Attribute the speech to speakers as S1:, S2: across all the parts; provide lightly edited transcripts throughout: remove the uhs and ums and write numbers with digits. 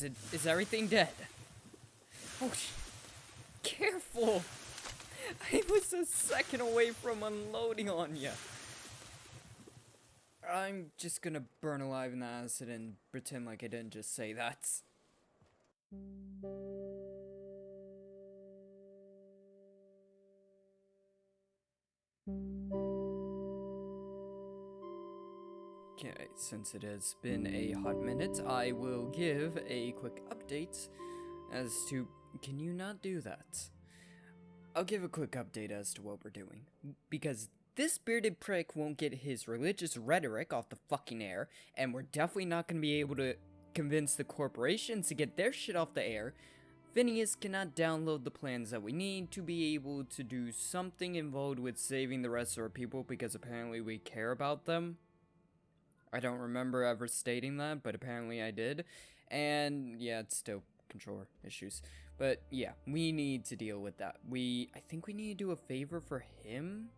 S1: Is everything dead? Oh, careful! I was a second away from unloading on ya. I'm just gonna burn alive in the acid and pretend like I didn't just say that. Okay, since it has been a hot minute, I will give a quick update as to... Can you not do that? I'll give a quick update as to what we're doing. Because this bearded prick won't get his religious rhetoric off the fucking air, and we're definitely not going to be able to convince the corporations to get their shit off the air. Phineas cannot download the plans that we need to be able to do something involved with saving the rest of our people, because apparently we care about them. I don't remember ever stating that, but apparently I did. And yeah, it's still controller issues. But yeah, we need to deal with that. I think we need to do a favor for him.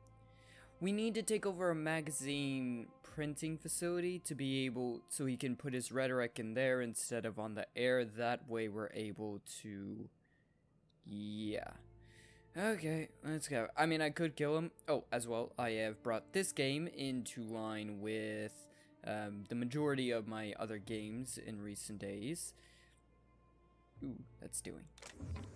S1: We need to take over a magazine printing facility to be able, so he can put his rhetoric in there instead of on the air. That way we're able to, yeah. Okay, let's go. I mean, I could kill him. Oh, as well, I have brought this game into line with the majority of my other games in recent days. Ooh, that's doing.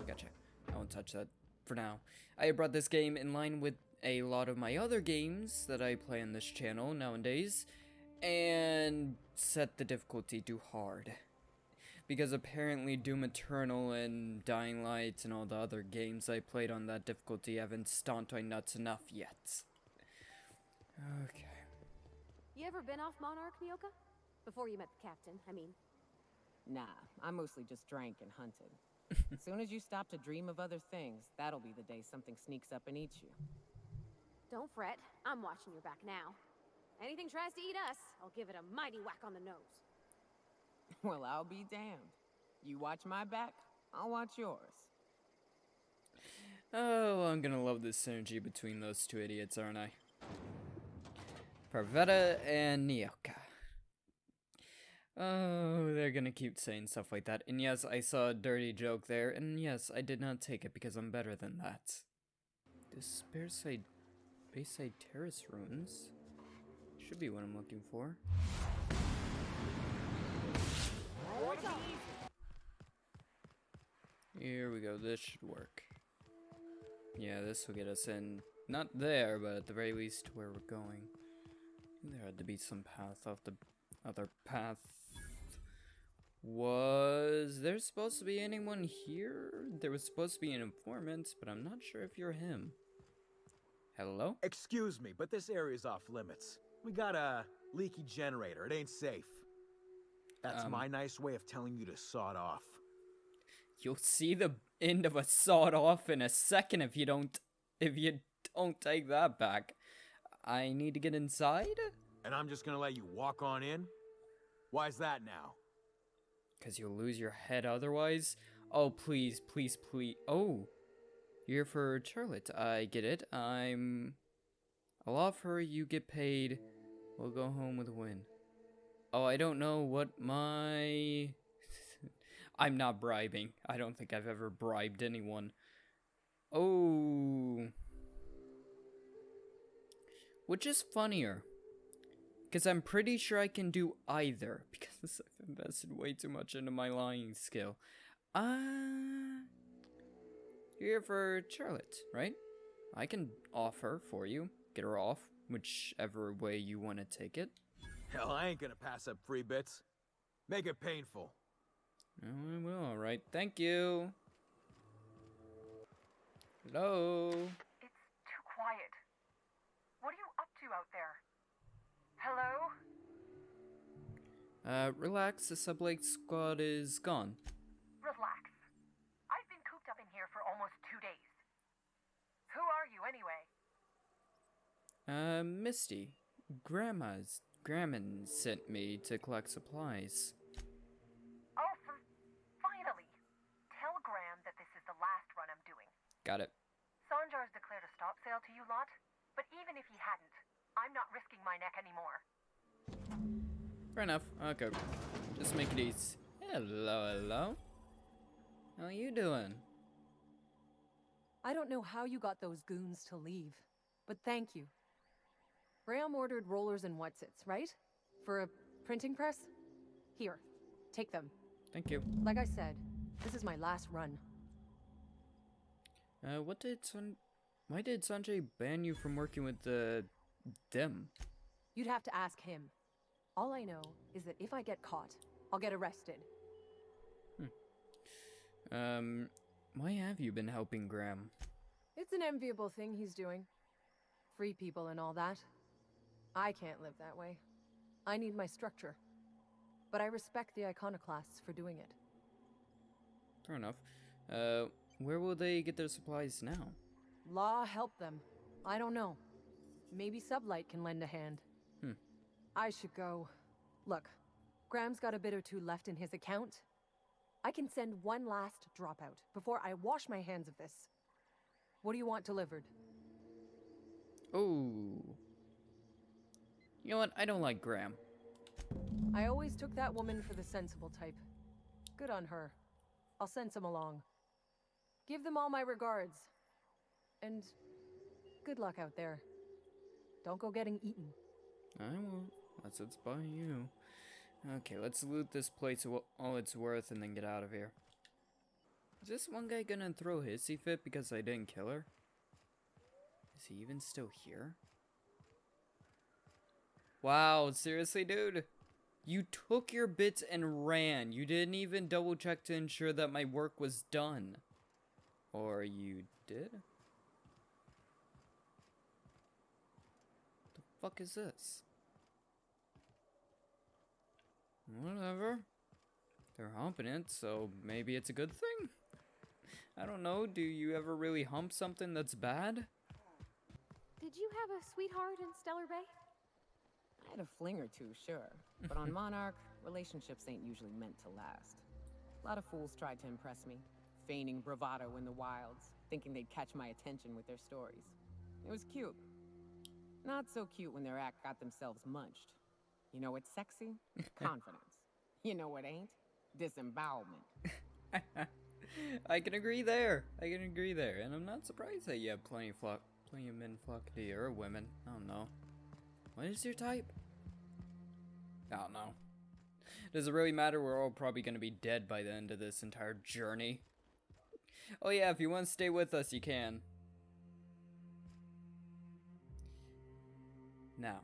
S1: Gotcha. I won't touch that for now. I brought this game in line with a lot of my other games that I play on this channel nowadays, and set the difficulty to hard. Because apparently Doom Eternal and Dying Light and all the other games I played on that difficulty haven't stomped my nuts enough yet. Okay.
S2: You ever been off Monarch, Nyoka? Before you met the captain, I mean.
S3: Nah, I mostly just drank and hunted. As soon as you stop to dream of other things, that'll be the day something sneaks up and eats you.
S2: Don't fret, I'm watching your back now. Anything tries to eat us, I'll give it a mighty whack on the nose.
S3: Well, I'll be damned. You watch my back, I'll watch yours.
S1: Oh, I'm gonna love this synergy between those two idiots, aren't I? Parvetta and Nyoka. Oh, they're gonna keep saying stuff like that. And yes, I saw a dirty joke there, and yes, I did not take it because I'm better than that. This Bayside Terrace ruins should be what I'm looking for. Here we go, this should work. Yeah, this will get us in, not there, but at the very least to where we're going. There had to be some path off the other path. Was there supposed to be anyone here? There was supposed to be an informant, but I'm not sure if you're him. Hello?
S4: Excuse me, but this area's off limits. We got a leaky generator. It ain't safe. That's my nice way of telling you to sod off.
S1: You'll see the end of a sawed off in a second if you don't take that back. I need to get inside?
S4: And I'm just gonna let you walk on in? Why's that now?
S1: 'Cause you'll lose your head otherwise? Oh, please, please, please. Oh, you're for Charlotte. I get it. I'll offer, you get paid. We'll go home with a win. Oh, I don't know what my... I'm not bribing. I don't think I've ever bribed anyone. Oh. Which is funnier? Because I'm pretty sure I can do either. Because I've invested way too much into my lying skill. Here for Charlotte, right? I can offer for you. Get her off. Whichever way you want to take it.
S4: Hell, I ain't gonna pass up free bits. Make it painful.
S1: Oh, I will, alright. Thank you. Hello?
S5: It's too quiet. What are you up to out there? Hello?
S1: Relax, the Sublake squad is gone.
S5: Relax. I've been cooped up in here for almost 2 days. Who are you anyway?
S1: Misty. Grandman sent me to collect supplies.
S5: Oh, finally. Tell Graham that this is the last run I'm doing.
S1: Got it.
S5: Sanjar's declared a stop sale to you lot, but even if he hadn't, I'm not risking my neck anymore.
S1: Fair enough. Okay. Just make it easy. Hello, hello. How are you doing?
S6: I don't know how you got those goons to leave, but thank you. Graham ordered rollers and whatsits, right? For a printing press? Here, take them.
S1: Thank you.
S6: Like I said, this is my last run.
S1: Why did Sanjay ban you from working with them?
S6: You'd have to ask him. All I know is that if I get caught, I'll get arrested.
S1: Why have you been helping Graham?
S6: It's an enviable thing he's doing. Free people and all that. I can't live that way. I need my structure. But I respect the iconoclasts for doing it.
S1: Fair enough. Where will they get their supplies now?
S6: Law help them. I don't know. Maybe Sublight can lend a hand. I should go. Look, Graham's got a bit or two left in his account. I can send one last dropout before I wash my hands of this. What do you want delivered?
S1: Oh. You know what? I don't like Graham.
S6: I always took that woman for the sensible type. Good on her. I'll send some along. Give them all my regards. And good luck out there. Don't go getting eaten.
S1: I won't. That's it's by you. Okay, let's loot this place all it's worth and then get out of here. Is this one guy gonna throw a hissy fit because I didn't kill her? Is he even still here? Wow, seriously, dude? You took your bits and ran. You didn't even double check to ensure that my work was done. Or you did? The fuck is this? Whatever. They're humping it, so maybe it's a good thing? I don't know, do you ever really hump something that's bad?
S2: Did you have a sweetheart in Stellar Bay?
S3: I had a fling or two, sure. But on Monarch, relationships ain't usually meant to last. A lot of fools tried to impress me, feigning bravado in the wilds, thinking they'd catch my attention with their stories. It was cute. Not so cute when their act got themselves munched. You know what's sexy? Confidence. You know what ain't? Disembowelment.
S1: I can agree there. I can agree there. And I'm not surprised that you have plenty of men flock to you, or women. I don't know. What is your type? I don't know. Does it really matter? We're all probably going to be dead by the end of this entire journey. Oh yeah, if you want to stay with us, you can. Now,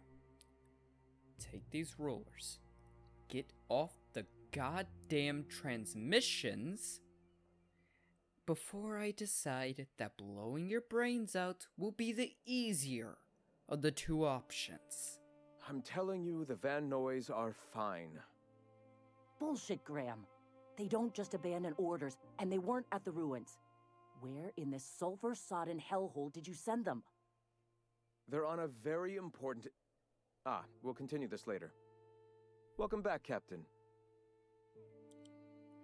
S1: take these rollers. Get off the goddamn transmissions before I decide that blowing your brains out will be the easier of the two options.
S7: I'm telling you, the Van Noys are fine.
S8: Bullshit, Graham. They don't just abandon orders, and they weren't at the ruins. Where in this sulfur-sodden hellhole did you send them?
S7: They're on a very important... we'll continue this later. Welcome back, Captain.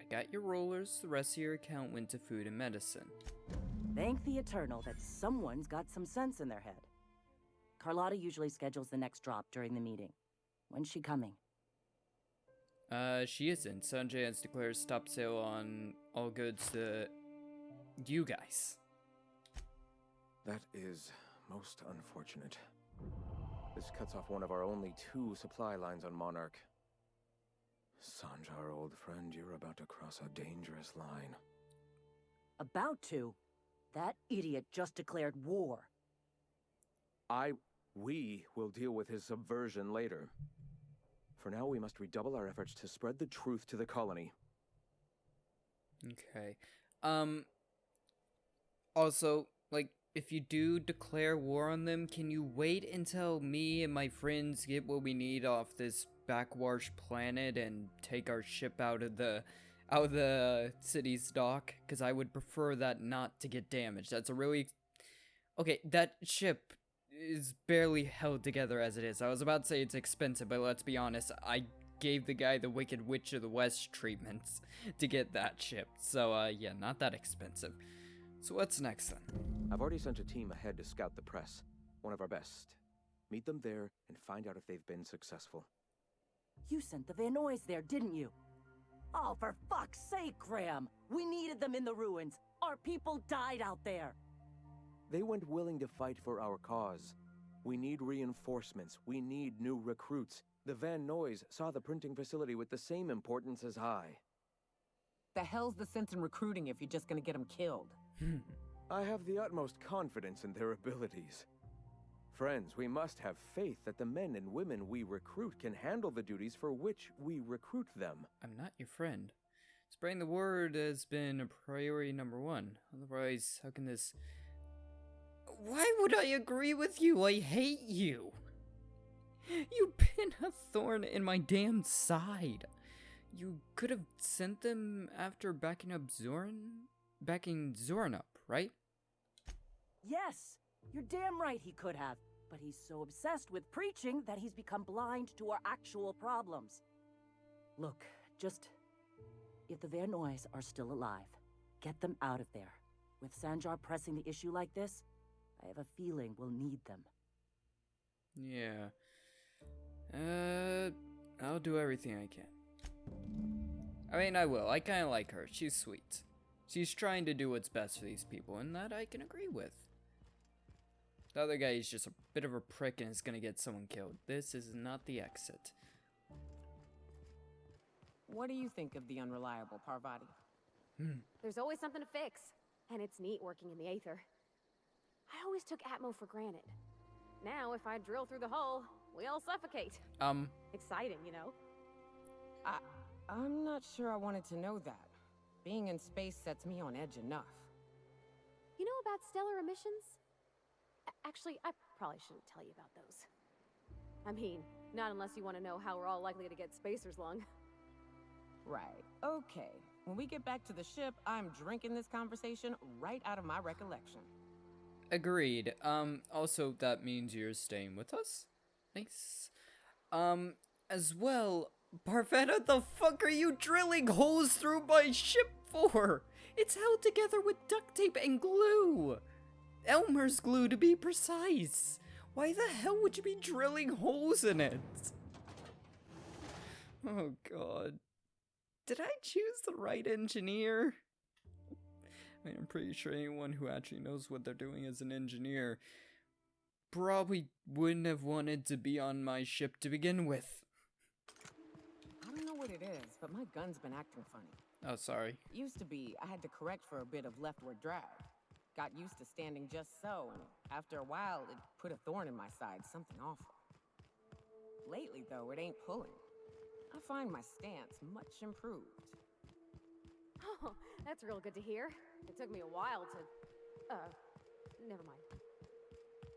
S1: I got your rollers, the rest of your account went to food and medicine.
S8: Thank the Eternal that someone's got some sense in their head. Carlotta usually schedules the next drop during the meeting. When's she coming?
S1: She isn't. Sanjay has declared stop sale on all goods to you guys.
S7: That is most unfortunate. This cuts off one of our only 2 supply lines on Monarch. Sanjay, old friend, you're about to cross a dangerous line.
S8: About to? That idiot just declared war.
S7: We will deal with his subversion later. For now, we must redouble our efforts to spread the truth to the colony.
S1: Okay. Also, like, if you do declare war on them, can you wait until me and my friends get what we need off this backwash planet and take our ship out of the city's dock? Because I would prefer that not to get damaged. That's a really... Okay, that ship is barely held together as it is. I was about to say it's expensive, but let's be honest, I gave the guy the Wicked Witch of the West treatments to get that ship. So, yeah, not that expensive. So what's next then?
S7: I've already sent a team ahead to scout the press. One of our best. Meet them there and find out if they've been successful.
S8: You sent the Van Noys there, didn't you? Oh, for fuck's sake, Graham! We needed them in the ruins. Our people died out there.
S7: They went willing to fight for our cause. We need reinforcements. We need new recruits. The Van Noys saw the printing facility with the same importance as I.
S3: The hell's the sense in recruiting if you're just gonna get them killed?
S7: I have the utmost confidence in their abilities. Friends, we must have faith that the men and women we recruit can handle the duties for which we recruit them.
S1: I'm not your friend. Spreading the word has been a priority number 1. Otherwise, how can this... Why would I agree with you? I hate you. You've been a thorn in my damn side. You could have sent them after backing Zoran up, right?
S8: Yes, you're damn right he could have. But he's so obsessed with preaching that he's become blind to our actual problems. Look, just... if the Van Noys are still alive, get them out of there. With Sanjar pressing the issue like this, I have a feeling we'll need them.
S1: Yeah. I'll do everything I can. I mean, I will. I kind of like her. She's sweet. She's trying to do what's best for these people, and that I can agree with. The other guy is just a bit of a prick and is gonna get someone killed. This is not the exit.
S3: What do you think of the unreliable Parvati?
S2: There's always something to fix, and it's neat working in the Aether. I always took Atmo for granted. Now, if I drill through the hole, we all suffocate. Exciting, you know?
S3: I'm not sure I wanted to know that. Being in space sets me on edge enough.
S2: You know about stellar emissions? Actually, I probably shouldn't tell you about those. I mean, not unless you want to know how we're all likely to get spacers lung.
S3: Right. Okay. When we get back to the ship, I'm drinking this conversation right out of my recollection.
S1: Agreed. Also, that means you're staying with us? Nice. As well, Parvetta, the fuck are you drilling holes through my ship for? It's held together with duct tape and glue. Elmer's glue, to be precise. Why the hell would you be drilling holes in it? Oh god. Did I choose the right engineer? I mean, I'm pretty sure anyone who actually knows what they're doing as an engineer probably wouldn't have wanted to be on my ship to begin with.
S3: I don't know what it is, but my gun's been acting funny.
S1: Oh, sorry.
S3: Used to be, I had to correct for a bit of leftward drag. Got used to standing just so, and after a while, it put a thorn in my side, something awful. Lately, though, it ain't pulling. I find my stance much improved.
S2: Oh, that's real good to hear. It took me a while to... never mind.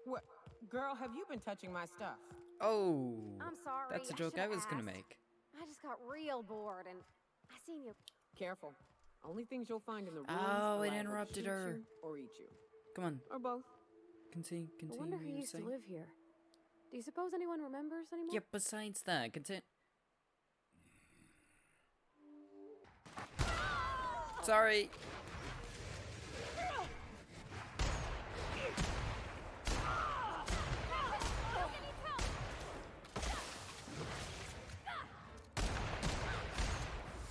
S3: What? Girl, have you been touching my stuff?
S1: Oh.
S2: I'm sorry.
S1: That's a joke I was gonna make.
S2: I just got real bored, and I seen you...
S3: Careful. Only things you'll find in the ruins
S1: Oh,
S3: will
S1: it
S3: either
S1: interrupted
S3: shoot
S1: her.
S3: you or eat you.
S1: Come on.
S3: Or both.
S1: Continue
S2: I wonder
S1: what
S2: who
S1: you were
S2: used to
S1: saying.
S2: live here. Do you suppose anyone remembers anymore?
S1: Yeah, besides that, continue. Sorry.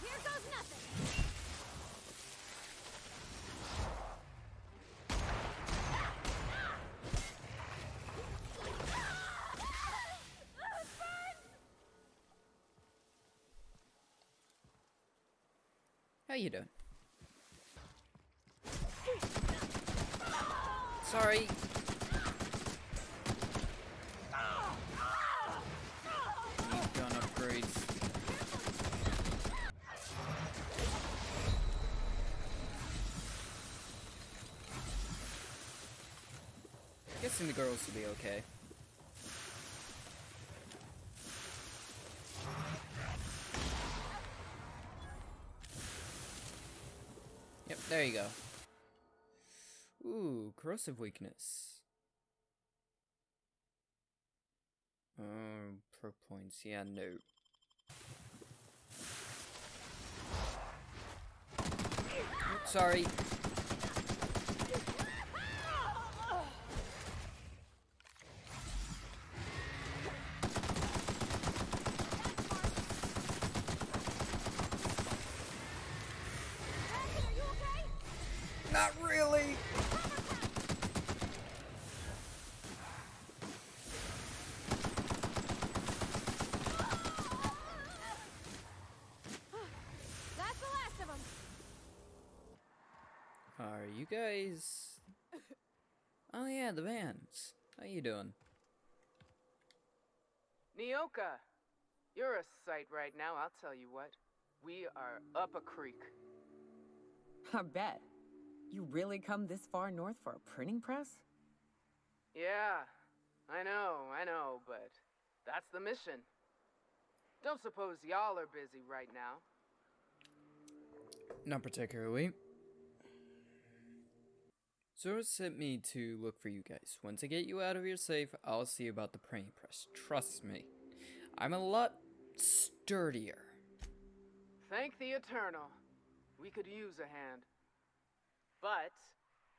S2: Here goes nothing.
S1: How you doing? Sorry. Need gun upgrades. Guessing the girls will be okay. Yep, there you go. Ooh, corrosive weakness. Pro points, yeah, no. Oops, sorry. you guys... Oh yeah, the bands. How you doing?
S3: Nyoka, you're a sight right now, I'll tell you what. We are up a creek. I bet. You really come this far north for a printing press? Yeah, I know, but that's the mission. Don't suppose y'all are busy right now.
S1: Not particularly. Zora sent me to look for you guys. Once I get you out of your safe, I'll see about the printing press. Trust me. I'm a lot sturdier.
S3: Thank the Eternal. We could use a hand. But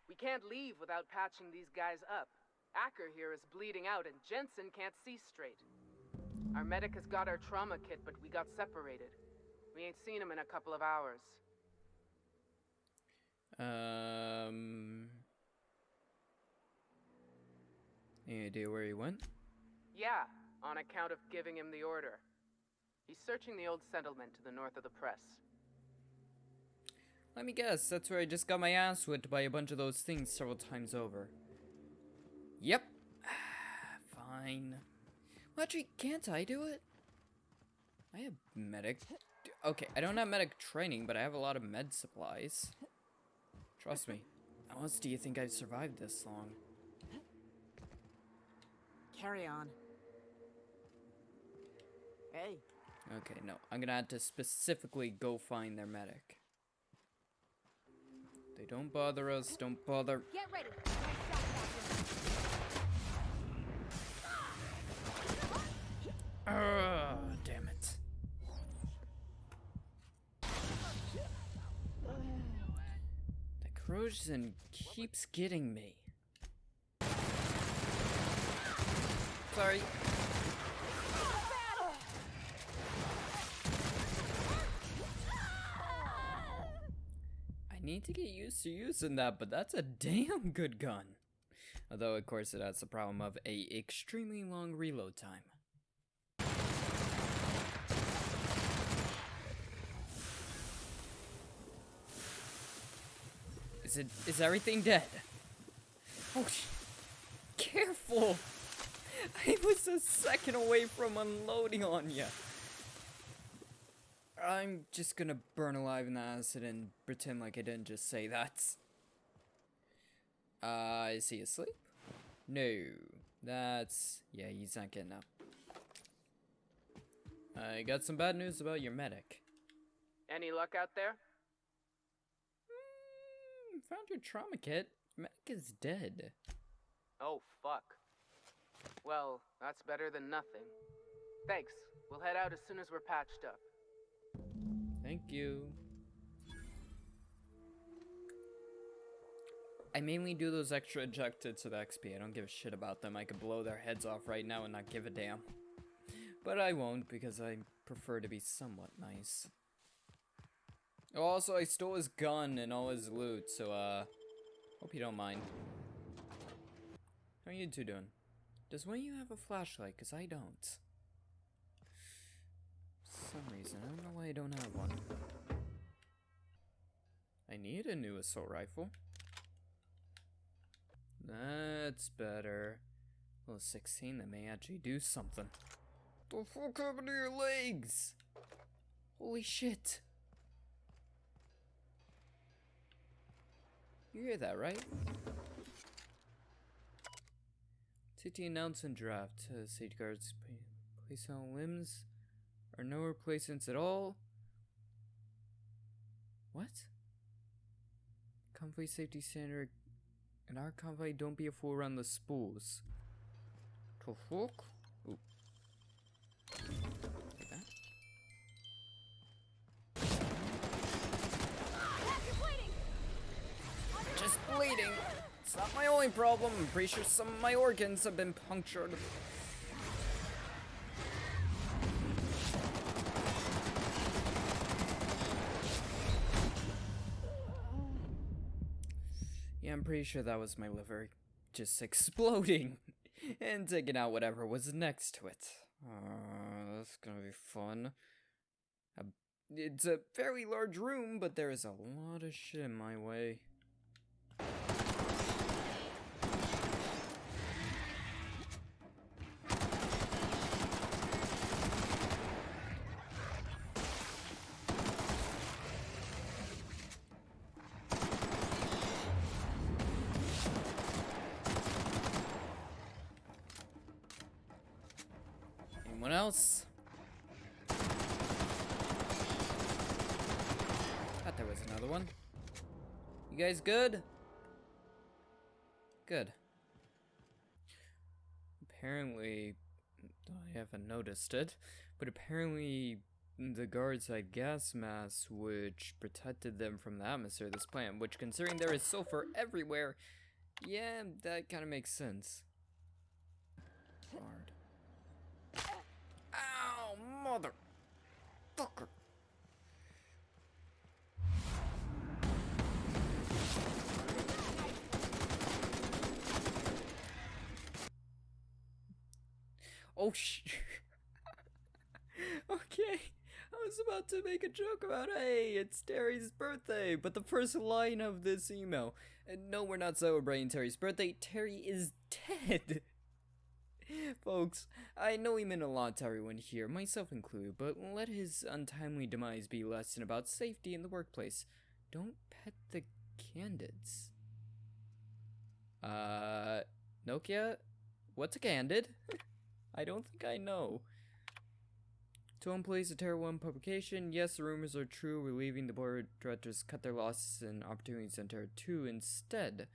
S3: we can't leave without patching these guys up. Acker here is bleeding out and Jensen can't see straight. Our medic has got our trauma kit, but we got separated. We ain't seen him in a couple of hours.
S1: Any idea where he went?
S3: Yeah, on account of giving him the order. He's searching the old settlement to the north of the press.
S1: Let me guess, that's where I just got my ass whipped by a bunch of those things several times over. Yep. Fine. Well, actually, can't I do it? I have medic. Okay, I don't have medic training, but I have a lot of med supplies. Trust me. How else do you think I've survived this long?
S8: Carry on. Hey.
S1: Okay, no. I'm gonna have to specifically go find their medic. They don't bother us, don't bother.
S2: Get ready.
S1: Damn it. The corrosion keeps getting me. Sorry. I need to get used to using that, but that's a damn good gun. Although, of course, it has the problem of a extremely long reload time. Is everything dead? Oh, careful! I was a second away from unloading on ya. I'm just gonna burn alive in the acid and pretend like I didn't just say that. Is he asleep? No. That's... yeah, he's not getting up. I got some bad news about your medic.
S3: Any luck out there?
S1: Found your trauma kit. Medic is dead.
S3: Oh, fuck. Well, that's better than nothing. Thanks. We'll head out as soon as we're patched up.
S1: Thank you. I mainly do those extra ejected to the XP. I don't give a shit about them. I could blow their heads off right now and not give a damn. But I won't because I prefer to be somewhat nice. Oh, also, I stole his gun and all his loot, so, hope you don't mind. How are you two doing? Does one of you have a flashlight? Because I don't. For some reason, I don't know why I don't have one. I need a new assault rifle. That's better. Well, 16, that may actually do something. The fuck happened to your legs? Holy shit. You hear that, right? City announcement draft. Safeguards place on limbs or no replacements at all. What? Convoy safety standard. In our convoy, don't be a fool around the spools. The fuck? Ooh. Like that? Just bleeding. It's not my only problem. I'm pretty sure some of my organs have been punctured. Yeah, I'm pretty sure that was my liver just exploding and taking out whatever was next to it. That's gonna be fun. It's a very large room, but there is a lot of shit in my way. Anyone else? Thought there was another one. You guys good? Good. Apparently, I haven't noticed it, but apparently the guards had gas masks which protected them from the atmosphere of this plant, which, considering there is sulfur everywhere, yeah, that kind of makes sense. Hard. Ow, motherfucker. Oh, okay. I was about to make a joke about, hey, it's Terry's birthday, but the first line of this email, no, we're not celebrating Terry's birthday. Terry is dead. Folks, I know he meant a lot to everyone here, myself included, but let his untimely demise be a lesson about safety in the workplace. Don't pet the candids. Nokia? What's a candid? I don't think I know. To employees of Terra 1 publication, yes, the rumors are true. We're leaving the board of directors cut their losses and opportunities in Terra 2 instead.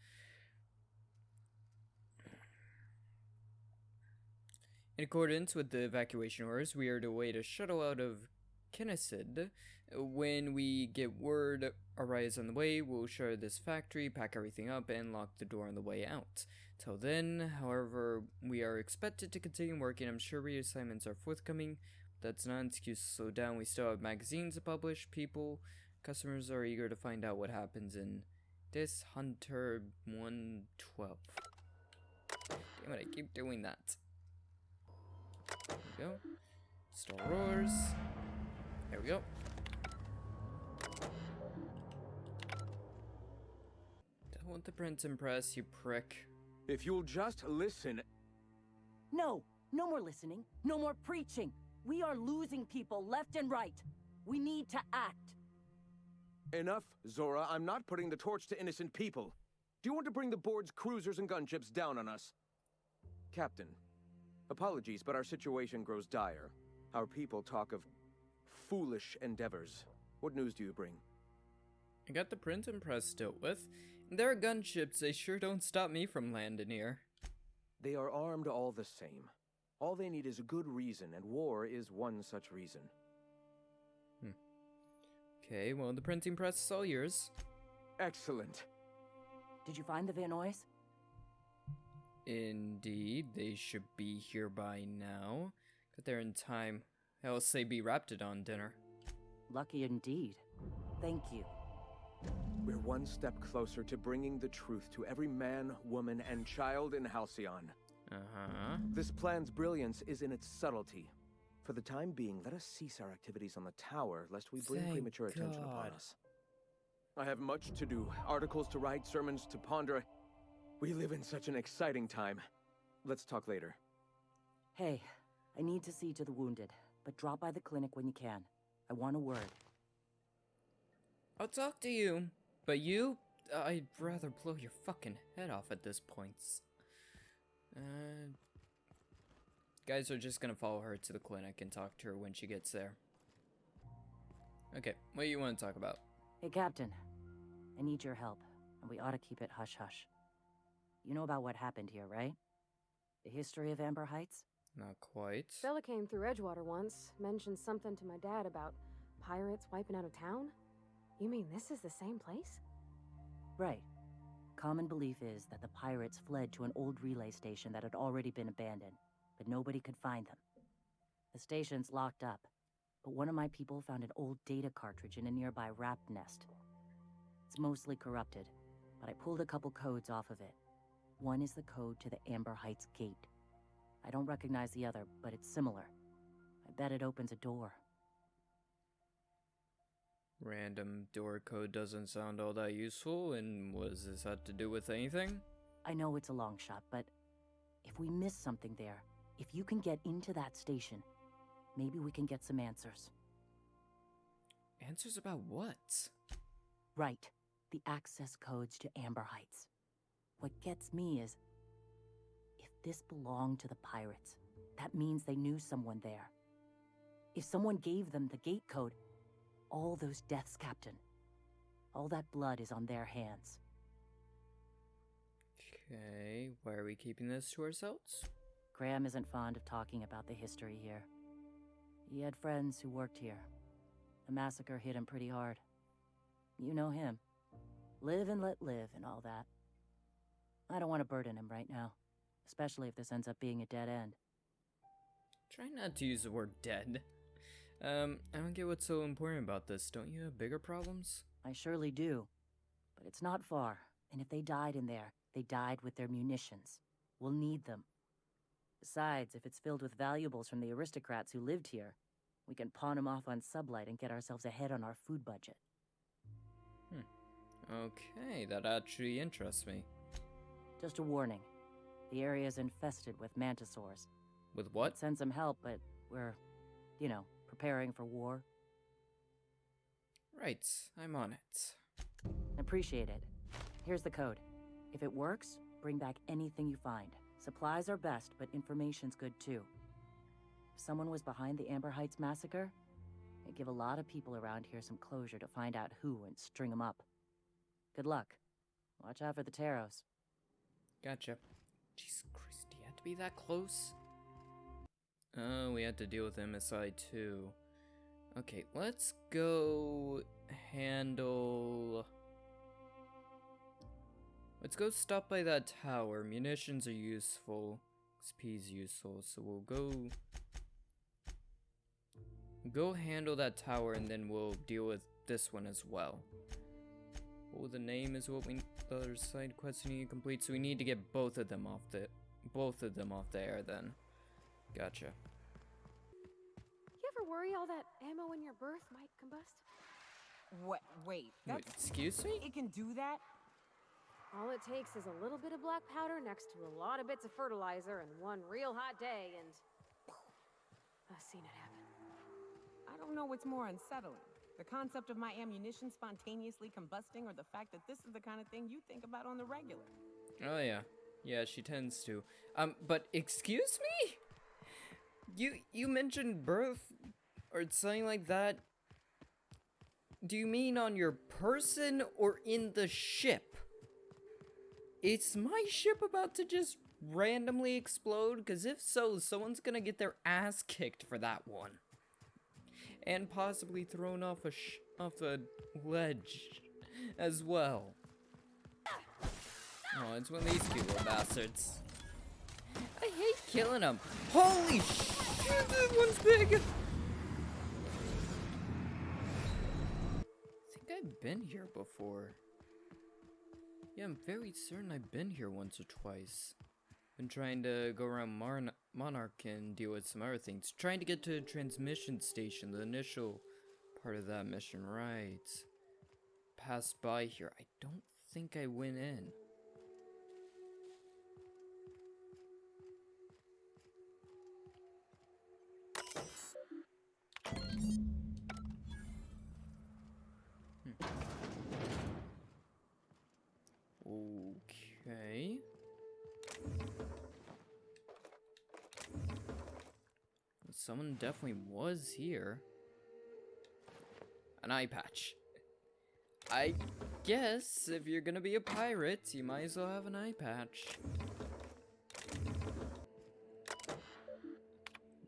S1: In accordance with the evacuation orders, we are to await a shuttle out of Kinnisid. When we get word a riot is on the way, we'll shutter this factory, pack everything up, and lock the door on the way out. Till then, however, we are expected to continue working. I'm sure reassignments are forthcoming. That's not an excuse to slow down. We still have magazines to publish. Customers are eager to find out what happens in this Hunter 112. Damn it, I keep doing that. There we go. Store roars. There we go. Don't want the printing press, you prick.
S7: If you'll just listen...
S8: No, no more listening, no more preaching. We are losing people left and right. We need to act.
S7: Enough, Zora. I'm not putting the torch to innocent people. Do you want to bring the board's cruisers and gunships down on us? Captain, apologies, but our situation grows dire. Our people talk of foolish endeavors. What news do you bring?
S1: I got the printing press dealt with. And there are gunships. They sure don't stop me from landing here.
S7: They are armed all the same. All they need is a good reason, and war is one such reason.
S1: Okay, well, the printing press is all yours.
S7: Excellent.
S8: Did you find the Vanoys?
S1: Indeed, they should be here by now. Got there in time. Else they'd be Raptidon dinner.
S8: Lucky indeed. Thank you.
S7: We're one step closer to bringing the truth to every man, woman, and child in Halcyon.
S1: Uh-huh.
S7: This plan's brilliance is in its subtlety. For the time being, let us cease our activities on the tower, lest we bring premature attention upon us. I have much to do. Articles to write, sermons to ponder. We live in such an exciting time. Let's talk later.
S8: Hey, I need to see to the wounded, but drop by the clinic when you can. I want a word.
S1: I'll talk to you. But you? I'd rather blow your fucking head off at this point. Guys are just gonna follow her to the clinic and talk to her when she gets there. Okay, what do you want to talk about?
S8: Hey, Captain. I need your help, and we ought to keep it hush-hush. You know about what happened here, right? The history of Amber Heights?
S1: Not quite.
S2: Stella came through Edgewater once, mentioned something to my dad about pirates wiping out a town. You mean this is the same place?
S8: Right. Common belief is that the pirates fled to an old relay station that had already been abandoned, but nobody could find them. The station's locked up, but one of my people found an old data cartridge in a nearby rat nest. It's mostly corrupted, but I pulled a couple codes off of it. One is the code to the Amber Heights gate. I don't recognize the other, but it's similar. I bet it opens a door.
S1: Random door code doesn't sound all that useful, and what does this have to do with anything?
S8: I know it's a long shot, but if we miss something there, if you can get into that station, maybe we can get some answers.
S1: Answers about what?
S8: Right. The access codes to Amber Heights. What gets me is, if this belonged to the pirates, that means they knew someone there. If someone gave them the gate code, all those deaths, Captain, all that blood is on their hands.
S1: Okay, why are we keeping this to ourselves?
S8: Graham isn't fond of talking about the history here. He had friends who worked here. The massacre hit him pretty hard. You know him. Live and let live and all that. I don't want to burden him right now, especially if this ends up being a dead end.
S1: Try not to use the word dead. I don't get what's so important about this. Don't you have bigger problems?
S8: I surely do. But it's not far, and if they died in there, they died with their munitions. We'll need them. Besides, if it's filled with valuables from the aristocrats who lived here, we can pawn them off on Sublight and get ourselves ahead on our food budget.
S1: Okay, that actually interests me.
S8: Just a warning. The area is infested with mantisaurs.
S1: With what?
S8: I'd send some help, but we're, you know, preparing for war.
S1: Right, I'm on it.
S8: Appreciate it. Here's the code. If it works, bring back anything you find. Supplies are best, but information's good too. If someone was behind the Amber Heights massacre, it'd give a lot of people around here some closure to find out who and string them up. Good luck. Watch out for the Taros.
S1: Gotcha. Jesus Christ, do you have to be that close? Oh, we had to deal with MSI too. Okay, let's go handle... Let's go stop by that tower. Munitions are useful. XP is useful, so we'll go handle that tower, and then we'll deal with this one as well. Oh, the name is what the other side quest we need to complete, so we need to get both of them off the air then. Gotcha.
S2: You ever worry all that ammo in your berth might combust?
S3: Wait,
S1: Wait, excuse me?
S3: It can do that?
S2: All it takes is a little bit of black powder next to a lot of bits of fertilizer and one real hot day, and I've seen it happen.
S3: I don't know what's more unsettling. The concept of my ammunition spontaneously combusting, or the fact that this is the kind of thing you think about on the regular.
S1: Oh yeah. Yeah, she tends to. But excuse me? You mentioned birth or something like that. Do you mean on your person or in the ship? Is my ship about to just randomly explode? Because if so, someone's gonna get their ass kicked for that one. And possibly thrown off a ledge as well. Oh, it's one of these two little bastards. I hate killing them. Holy shit, this one's big! I think I've been here before. Yeah, I'm very certain I've been here once or twice. Been trying to go around Monarch and deal with some other things. Trying to get to the transmission station, the initial part of that mission, right. Passed by here. I don't think I went in. Okay. Someone definitely was here. An eye patch. I guess if you're gonna be a pirate, you might as well have an eye patch.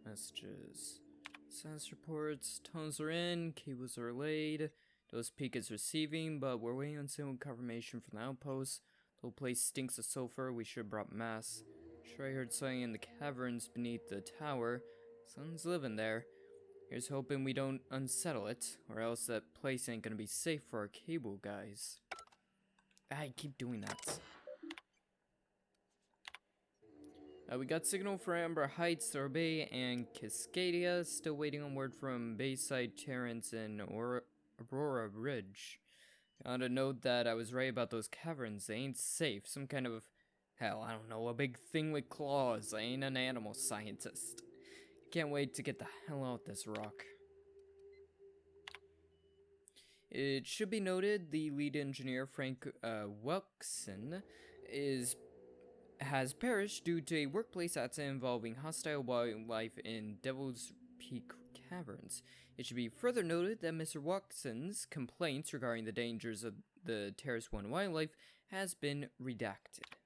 S1: Messages. Status reports. Tones are in. Cables are laid. Those peak is receiving, but we're waiting on single confirmation from the outpost. The whole place stinks of sulfur. We should have brought mass. Sure, I heard something in the caverns beneath the tower. Someone's living there. Here's hoping we don't unsettle it, or else that place ain't gonna be safe for our cable guys. I keep doing that. We got signal for Amber Heights, Sorbet, and Cascadia. Still waiting on word from Bayside, Terrence, and Aurora Ridge. On a note that I was right about those caverns. They ain't safe. Some kind of, hell, I don't know, a big thing with claws. I ain't an animal scientist. Can't wait to get the hell out this rock. It should be noted the lead engineer, Frank Welkson, is has perished due to a workplace accident involving hostile wildlife in Devil's Peak Caverns. It should be further noted that Mr. Watson's complaints regarding the dangers of the Terrace 1 wildlife has been redacted.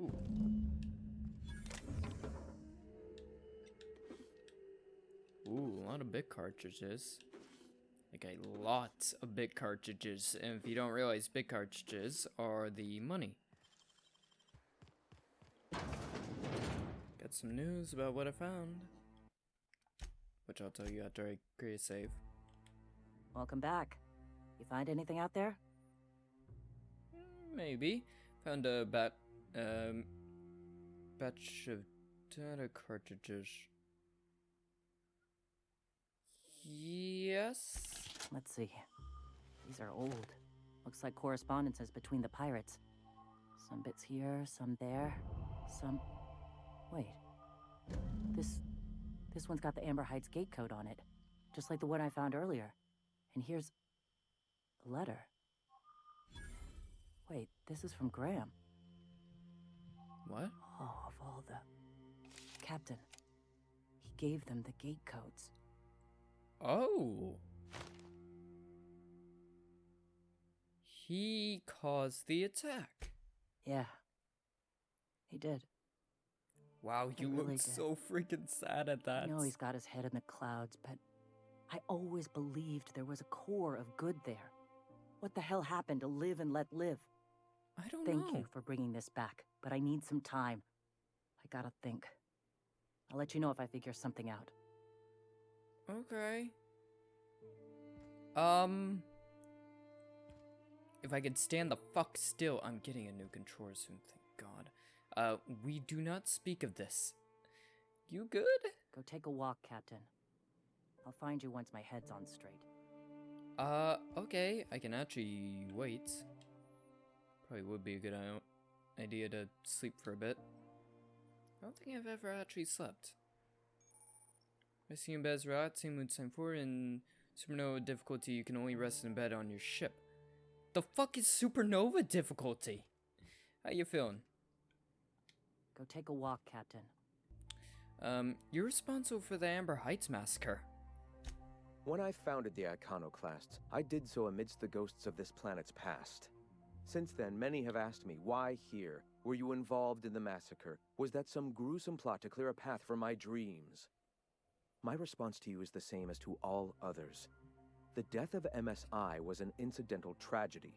S1: Ooh. Ooh, a lot of big cartridges. Like a lot of big cartridges. And if you don't realize, big cartridges are the money. Got some news about what I found, which I'll tell you after I create a save.
S8: Welcome back. You find anything out there?
S1: Maybe. Found a batch of data cartridges. Yes?
S8: Let's see. These are old. Looks like correspondences between the pirates. Some bits here, some there, some... Wait. This one's got the Amber Heights gate code on it. Just like the one I found earlier. And here's... a letter. Wait, this is from Graham.
S1: What?
S8: Oh, of all the... Captain. He gave them the gate codes.
S1: Oh. He caused the attack.
S8: Yeah. He did.
S1: Wow, you
S8: really
S1: look
S8: did.
S1: so freaking sad at that.
S8: I know he's got his head in the clouds, but I always believed there was a core of good there. What the hell happened to live and let live?
S1: I don't know.
S8: Thank you for bringing this back, but I need some time. I gotta think. I'll let you know if I figure something out.
S1: Okay. If I could stand the fuck still, I'm getting a new controller soon, thank God. We do not speak of this. You good?
S8: Go take a walk, Captain. I'll find you once my head's on straight.
S1: Okay, I can actually wait. Probably would be a good idea to sleep for a bit. I don't think I've ever actually slept. Resting in bed is relaxing, mood sign 4, and supernova difficulty, you can only rest in bed on your ship. The fuck is supernova difficulty? How you feeling?
S8: Go take a walk, Captain.
S1: You're responsible for the Amber Heights massacre.
S7: When I founded the Iconoclasts, I did so amidst the ghosts of this planet's past. Since then, many have asked me, why here? Were you involved in the massacre? Was that some gruesome plot to clear a path for my dreams? My response to you is the same as to all others. The death of MSI was an incidental tragedy.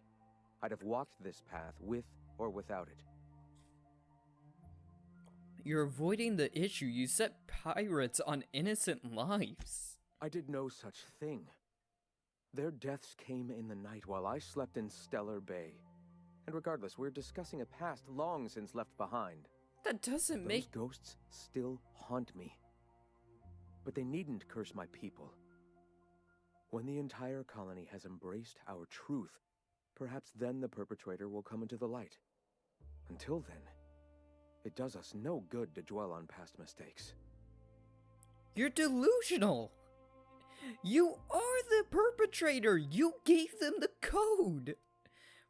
S7: I'd have walked this path with or without it.
S1: You're avoiding the issue. You set pirates on innocent lives.
S7: I did no such thing. Their deaths came in the night while I slept in Stellar Bay. And regardless, we're discussing a past long since left behind.
S1: That doesn't make...
S7: Those ghosts still haunt me. But they needn't curse my people. When the entire colony has embraced our truth, perhaps then the perpetrator will come into the light. Until then, it does us no good to dwell on past mistakes.
S1: You're delusional! You are the perpetrator! You gave them the code!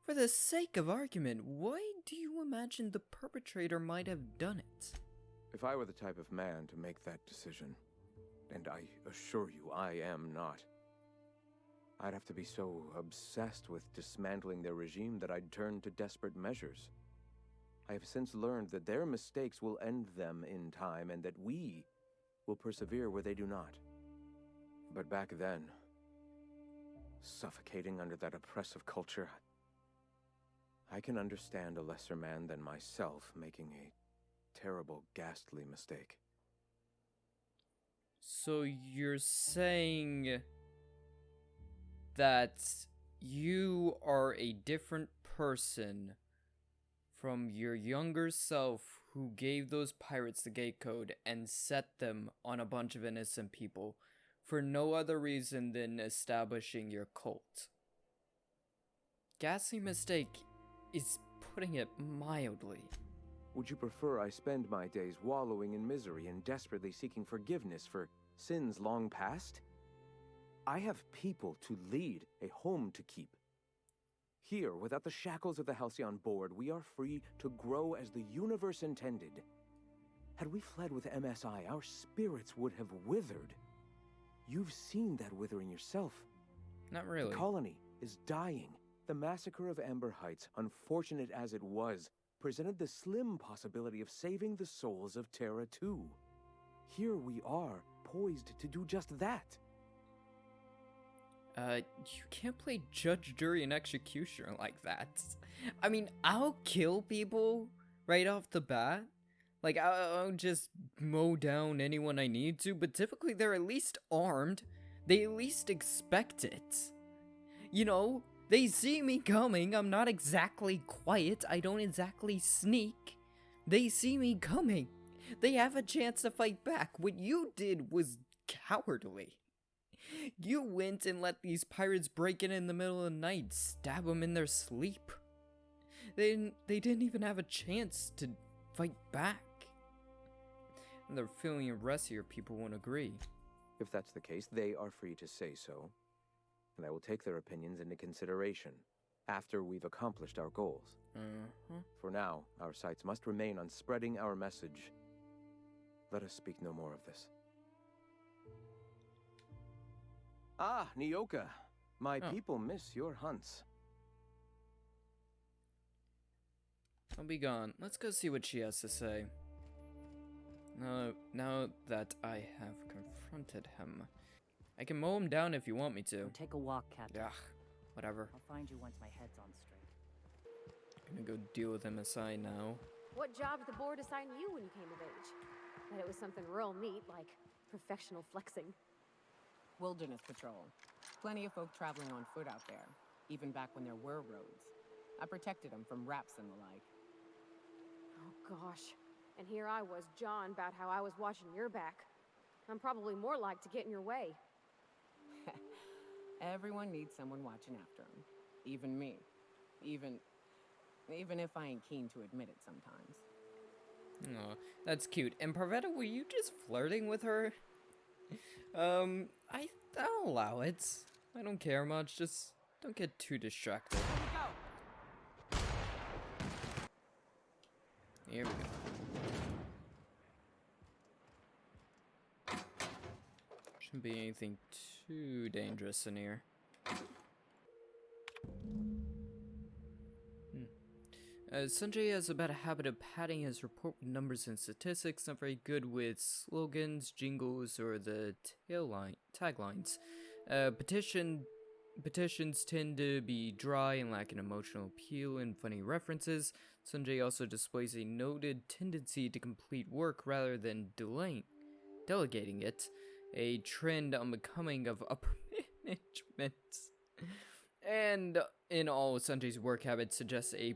S1: For the sake of argument, why do you imagine the perpetrator might have done it?
S7: If I were the type of man to make that decision, and I assure you I am not, I'd have to be so obsessed with dismantling their regime that I'd turn to desperate measures. I have since learned that their mistakes will end them in time, and that we will persevere where they do not. But back then, suffocating under that oppressive culture, I can understand a lesser man than myself making a terrible, ghastly mistake.
S1: So you're saying that you are a different person from your younger self who gave those pirates the gate code and set them on a bunch of innocent people for no other reason than establishing your cult. Ghastly mistake is putting it mildly.
S7: Would you prefer I spend my days wallowing in misery and desperately seeking forgiveness for sins long past? I have people to lead, a home to keep. Here, without the shackles of the Halcyon Board, we are free to grow as the universe intended. Had we fled with MSI, our spirits would have withered. You've seen that withering yourself.
S1: Not really.
S7: The colony is dying. The massacre of Amber Heights, unfortunate as it was, presented the slim possibility of saving the souls of Terra 2. Here we are, poised to do just that.
S1: You can't play judge, jury, and executioner like that. I mean, I'll kill people right off the bat. Like, I'll just mow down anyone I need to, but typically they're at least armed. They at least expect it. You know, they see me coming. I'm not exactly quiet. I don't exactly sneak. They see me coming. They have a chance to fight back. What you did was cowardly. You went and let these pirates break in the middle of the night, stab them in their sleep. They didn't even have a chance to fight back. And the feeling the rest of your people won't agree.
S7: If that's the case, they are free to say so. And I will take their opinions into consideration after we've accomplished our goals. For now, our sights must remain on spreading our message. Let us speak no more of this. Ah, Nyoka. My people miss your hunts.
S1: I'll be gone. Let's go see what she has to say. Now that I have confronted him, I can mow him down if you want me to.
S8: Go take a walk, Captain.
S1: Yeah, whatever.
S8: I'll find you once my head's on straight.
S1: Gonna go deal with MSI now.
S2: What job did the board assign you when you came of age? Bet it was something real neat, like professional flexing.
S3: Wilderness patrol. Plenty of folk traveling on foot out there, even back when there were roads. I protected them from raps and the like.
S2: Oh gosh. And here I was jawing about how I was watching your back. I'm probably more like to get in your way.
S3: Everyone needs someone watching after them. Even me. Even if I ain't keen to admit it sometimes.
S1: Oh, that's cute. And Parvetta, were you just flirting with her? I'll allow it. I don't care much, just don't get too distracted. Here we go. Shouldn't be anything too dangerous in here. Sanjay has about a habit of padding his report with numbers and statistics, not very good with slogans, jingles, or the taglines. Petitions tend to be dry and lack an emotional appeal and funny references. Sanjay also displays a noted tendency to complete work rather than delegating it, a trend unbecoming of upper management. And in all, Sanjay's work habits suggest a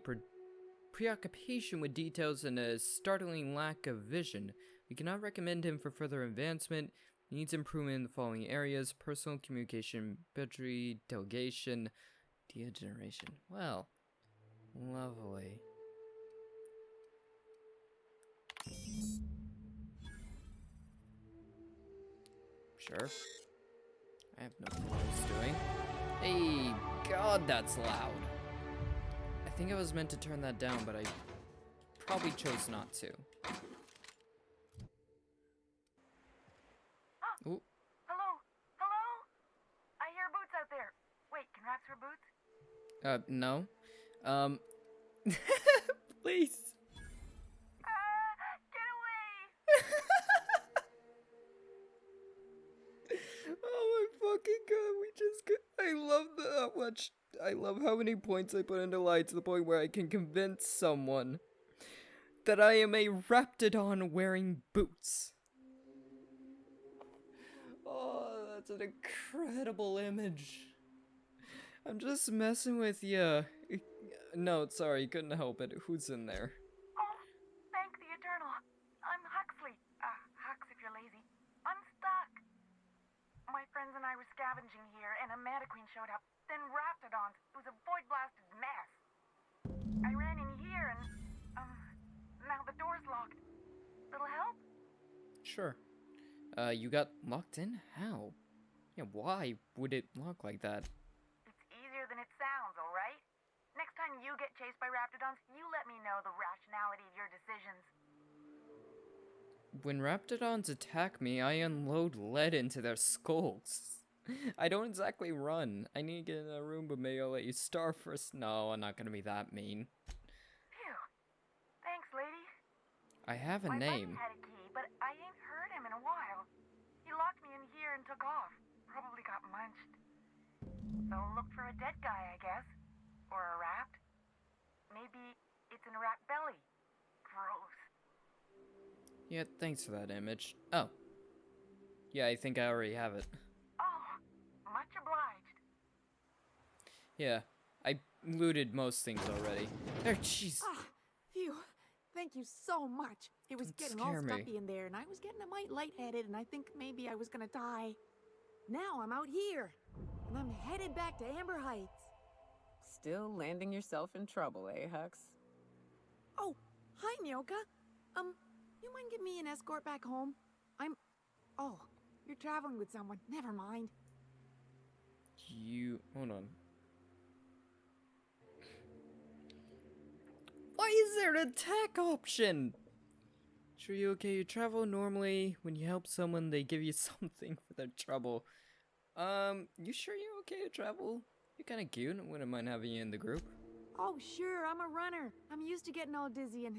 S1: preoccupation with details and a startling lack of vision. We cannot recommend him for further advancement. He needs improvement in the following areas: personal communication, battery, delegation, idea generation. Well, lovely. Sure. I have no clue what I was doing. Hey, God, that's loud. I think I was meant to turn that down, but I probably chose not to. Ooh.
S5: Hello? Hello? I hear boots out there. Wait, can rats wear boots?
S1: No. Please.
S5: Get away!
S1: Oh my fucking god, we just I love that much. I love how many points I put into light to the point where I can convince someone that I am a Raptidon wearing boots. Oh, that's an incredible image. I'm just messing with you. No, sorry, couldn't help it. Who's in there?
S5: Oh, thank the Eternal. I'm Huxley. Hux if you're lazy. I'm stuck. My friends and I were scavenging here, and a Meta Queen showed up. Then Raptidons. It was a void-blasted mess. I ran in here, and, now the door's locked. Little help?
S1: Sure. You got locked in? How? Yeah, why would it lock like that?
S5: It's easier than it sounds, alright? chased by raptidons, you let me know the rationality of your decisions.
S1: When raptidons attack me, I unload lead into their skulls. I don't exactly run. I need to get in a room, but maybe I'll let you starve first. No, I'm not gonna be that mean.
S5: Phew. Thanks, lady.
S1: I have a
S5: My
S1: name.
S5: buddy had a key, but I ain't heard him in a while. He locked me in here and took off. Probably got munched. So look for a dead guy, I guess. Or a rat. Maybe it's in a rat belly. Gross.
S1: Yeah, thanks for that image. Oh. Yeah, I think I already have it.
S5: Oh, much obliged.
S1: Yeah, I looted most things already. There, jeez.
S9: Ah, phew. Thank you so much. It was
S1: Don't
S9: getting all
S1: scare me.
S9: stuffy in there, and I was getting a mite lightheaded, and I think maybe I was gonna die. Now I'm out here, and I'm headed back to Amber Heights.
S3: Still landing yourself in trouble, eh, Hux?
S9: Oh, hi, Nyoka. You mind giving me an escort back home? Oh, you're traveling with someone. Never mind.
S1: Hold on. Why is there an attack option? Sure you okay? You travel normally. When you help someone, they give you something for their trouble. You sure you're okay to travel? You're kinda cute. I wouldn't mind having you in the group.
S9: Oh, sure, I'm a runner. I'm used to getting all dizzy, and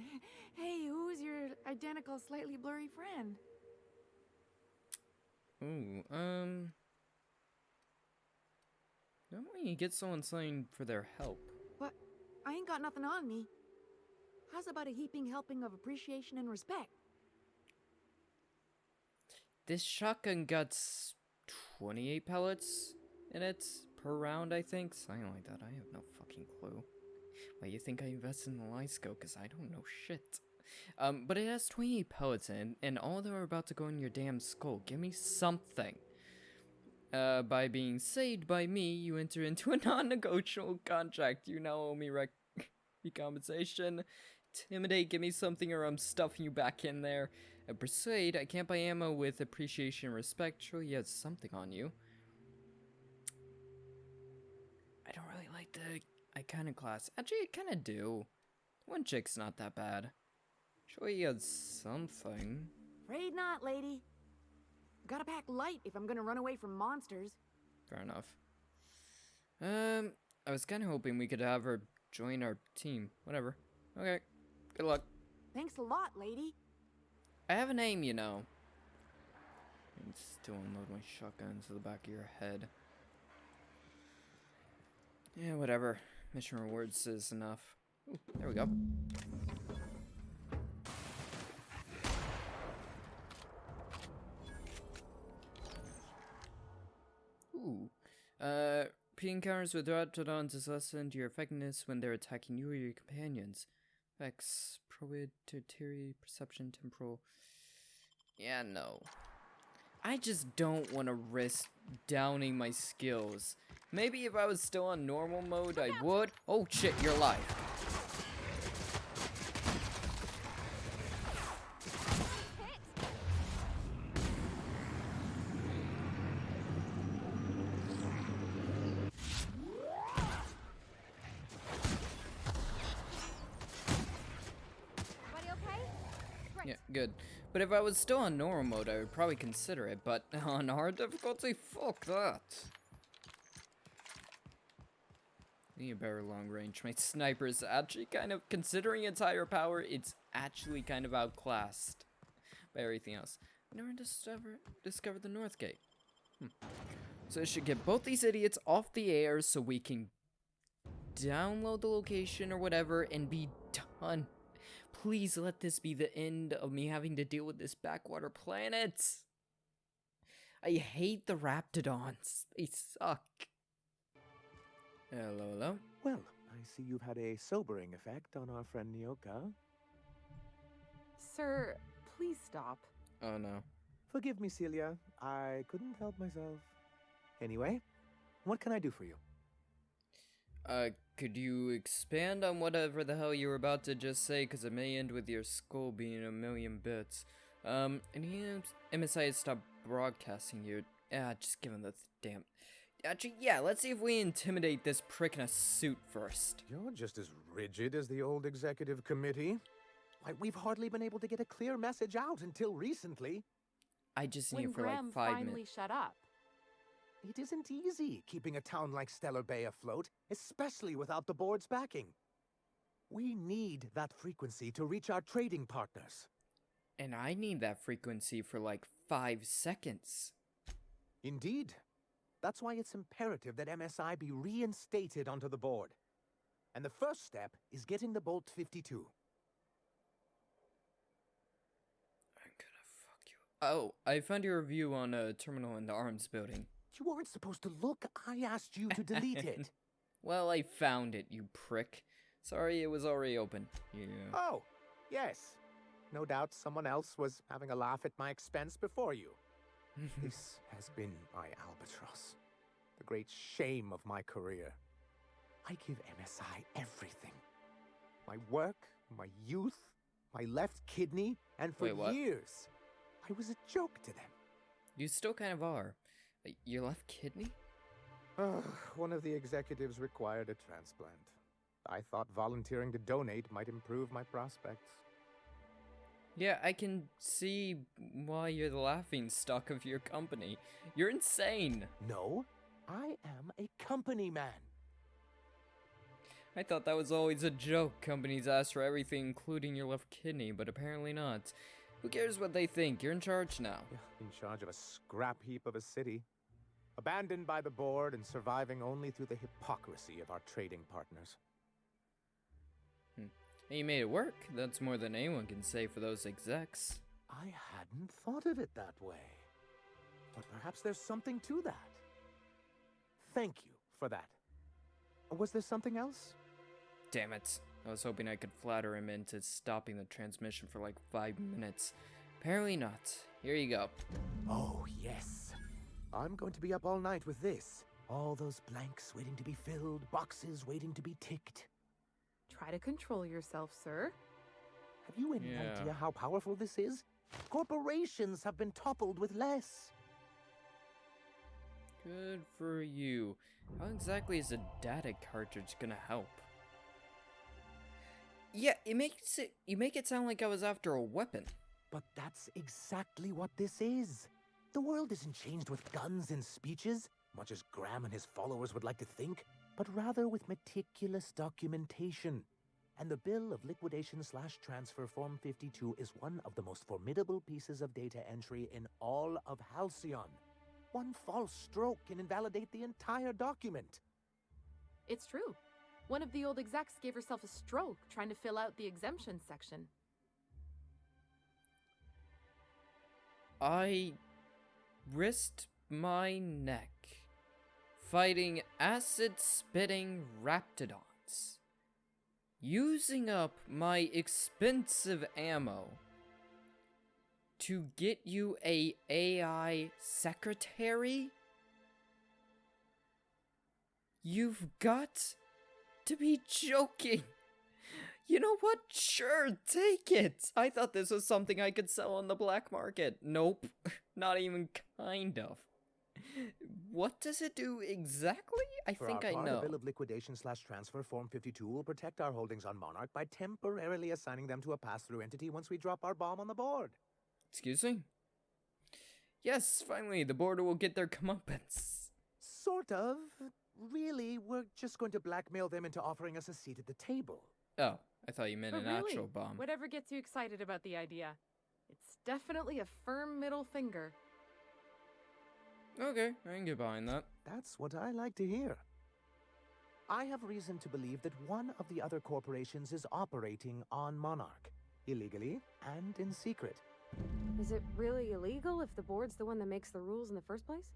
S9: hey, who's your identical, slightly blurry friend?
S1: Ooh, normally you get someone something for their help.
S9: But I ain't got nothing on me. How's about a heaping helping of appreciation and respect?
S1: This shotgun got 28 pellets in it per round, I think. Something like that. I have no fucking clue. Why you think I invested in the light scope? Because I don't know shit. But it has 28 pellets in it, and all of them are about to go in your damn skull. Give me something. By being saved by me, you enter into a non-negotiable contract. You now owe me compensation. Intimidate, give me something or I'm stuffing you back in there. And persuade, I can't buy ammo with appreciation and respect. Surely you have something on you. I don't really like the iconoclast. Actually, I kind of do. One chick's not that bad. Surely you had something.
S9: Afraid not, lady. Gotta pack light if I'm gonna run away from monsters.
S1: Fair enough. I was kind of hoping we could have her join our team. Whatever. Okay. Good luck.
S9: Thanks a lot, lady.
S1: I have a name, you know. I can still unload my shotgun to the back of your head. Yeah, whatever. Mission rewards is enough. Ooh, there we go. Ooh. Pre-encounters with raptidons is lessened your effectiveness when they're attacking you or your companions. Effects, probatory, perception, temporal. Yeah, no. I just don't want to risk downing my skills. Maybe if I was still on normal mode, I would. Oh shit, you're alive. Yeah, good. But if I was still on normal mode, I would probably consider it, but on hard difficulty, fuck that. Need a better long range. My sniper is actually kind of, considering its higher power, it's actually kind of outclassed by everything else. I never discovered the North Gate. So I should get both these idiots off the air so we can download the location or whatever and be done. Please let this be the end of me having to deal with this backwater planet. I hate the raptidons. They suck. Hello, hello.
S10: Well, I see you've had a sobering effect on our friend Nyoka.
S3: Sir, please stop.
S1: Oh no.
S10: Forgive me, Celia. I couldn't help myself. Anyway, what can I do for you?
S1: Could you expand on whatever the hell you were about to just say? Because it may end with your skull being a million bits. And he MSI had stopped broadcasting you. Just give him the damn... Actually, yeah, let's see if we intimidate this prick in a suit first.
S10: You're just as rigid as the old executive committee. Why, we've hardly been able to get a clear message out until recently.
S1: I just need
S6: When
S1: for like
S6: Graham
S1: 5
S6: finally
S1: minutes.
S6: shut up.
S10: It isn't easy keeping a town like Stellar Bay afloat, especially without the board's backing. We need that frequency to reach our trading partners.
S1: And I need that frequency for like 5 seconds.
S10: Indeed. That's why it's imperative that MSI be reinstated onto the board. And the first step is getting the Bolt 52.
S1: I'm gonna fuck you. Oh, I found your review on a terminal in the arms building.
S10: You weren't supposed to look. I asked you to delete it.
S1: Well, I found it, you prick. Sorry, it was already open. Yeah.
S10: Oh, yes. No doubt someone else was having a laugh at my expense before you. This has been my albatross. The great shame of my career. I give MSI everything. My work, my youth, my left kidney, and for
S1: Wait, what?
S10: years, I was a joke to them.
S1: You still kind of are. Your left kidney?
S10: One of the executives required a transplant. I thought volunteering to donate might improve my prospects.
S1: Yeah, I can see why you're the laughingstock of your company. You're insane.
S10: No, I am a company man.
S1: I thought that was always a joke. Companies ask for everything, including your left kidney, but apparently not. Who cares what they think? You're in charge now.
S10: In charge of a scrap heap of a city. Abandoned by the board and surviving only through the hypocrisy of our trading partners.
S1: And you made it work. That's more than anyone can say for those execs.
S10: I hadn't thought of it that way. But perhaps there's something to that. Thank you for that. Was there something else?
S1: Damn it. I was hoping I could flatter him into stopping the transmission for like 5 minutes. Apparently not. Here you go.
S10: Oh, yes. I'm going to be up all night with this. All those blanks waiting to be filled, boxes waiting to be ticked.
S6: Try to control yourself, sir.
S10: Have you any idea how powerful this is? Corporations have been toppled with less.
S1: Good for you. How exactly is a data cartridge gonna help? Yeah, you make it sound like I was after a weapon.
S10: But that's exactly what this is. The world isn't changed with guns and speeches, much as Graham and his followers would like to think, but rather with meticulous documentation. And the bill of liquidation/transfer Form 52 is one of the most formidable pieces of data entry in all of Halcyon. One false stroke can invalidate the entire document.
S6: It's true. One of the old execs gave herself a stroke trying to fill out the exemption section.
S1: I risked my neck fighting acid-spitting raptidons, using up my expensive ammo to get you a AI secretary? You've got to be joking. You know what? Sure, take it. I thought this was something I could sell on the black market. Nope, not even kind of. What does it do exactly? I think I know.
S10: The bill of liquidation/transfer Form 52 will protect our holdings on Monarch by temporarily assigning them to a pass-through entity once we drop our bomb on the board.
S1: Excuse me? Yes, finally, the board will get their comeuppance.
S10: Sort of. Really, we're just going to blackmail them into offering us a seat at the table.
S1: Oh, I thought you meant
S6: But
S1: an
S6: really,
S1: actual bomb.
S6: whatever gets you excited about the idea. It's definitely a firm middle finger.
S1: Okay, I can get behind that.
S10: That's what I like to hear. I have reason to believe that one of the other corporations is operating on Monarch, illegally and in secret.
S2: Is it really illegal if the board's the one that makes the rules in the first place?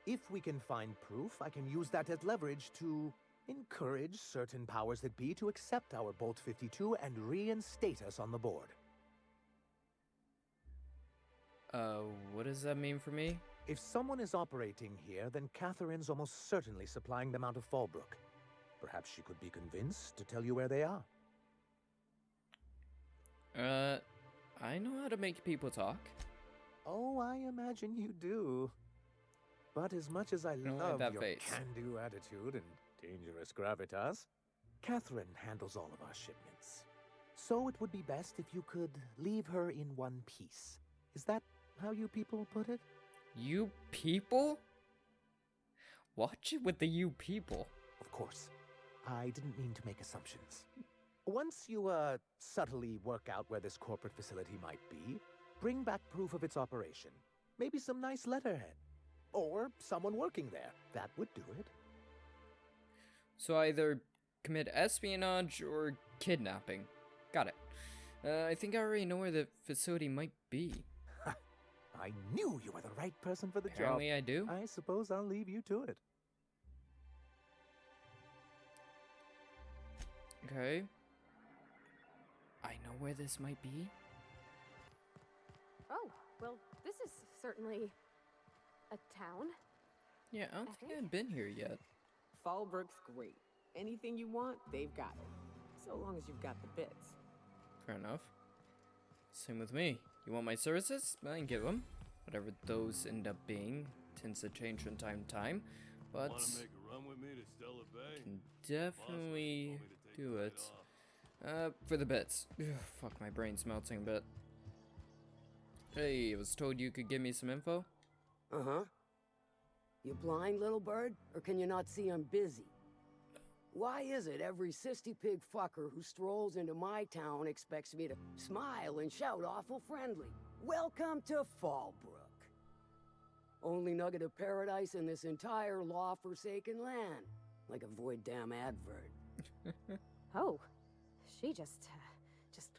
S10: If we can find proof, I can use that as leverage to encourage certain powers that be to accept our Bolt 52 and reinstate us on the board.
S1: What does that mean for me?
S10: If someone is operating here, then Catherine's almost certainly supplying them out of Fallbrook. Perhaps she could be convinced to tell you where they are.
S1: I know how to make people talk.
S10: Oh, I imagine you do. But as much as I
S1: don't like
S10: love
S1: that
S10: your
S1: face.
S10: can-do attitude and dangerous gravitas, Catherine handles all of our shipments. So it would be best if you could leave her in one piece. Is that how you people put it?
S1: You people? Watch it with the you people.
S10: Of course. I didn't mean to make assumptions. Once you, subtly work out where this corporate facility might be, bring back proof of its operation. Maybe some nice letterhead. Or someone working there. That would do it.
S1: So either commit espionage or kidnapping. Got it. I think I already know where the facility might be.
S10: I knew you were the right person for the
S1: Apparently
S10: job.
S1: I do.
S10: I suppose I'll leave you to it.
S1: Okay. I know where this might be.
S2: Oh, well, this is certainly a town.
S1: Yeah, I don't think I've been here yet.
S3: Fallbrook's great. Anything you want, they've got it. So long as you've got the bits.
S1: Fair enough. Same with me. You want my services? I can give them. Whatever those end up being. Tends to change from time to time. But
S11: Wanna make a run with me to Stella Bay?
S1: can definitely do it. For the bits. Ugh, fuck, my brain's melting a bit. Hey, I was told you could give me some info.
S12: Uh-huh. You blind, little bird? Or can you not see I'm busy? Why is it every sissy pig fucker who strolls into my town expects me to smile and shout awful friendly? Welcome to Fallbrook. Only nugget of paradise in this entire law-forsaken land. Like a void damn advert.
S2: Oh, she just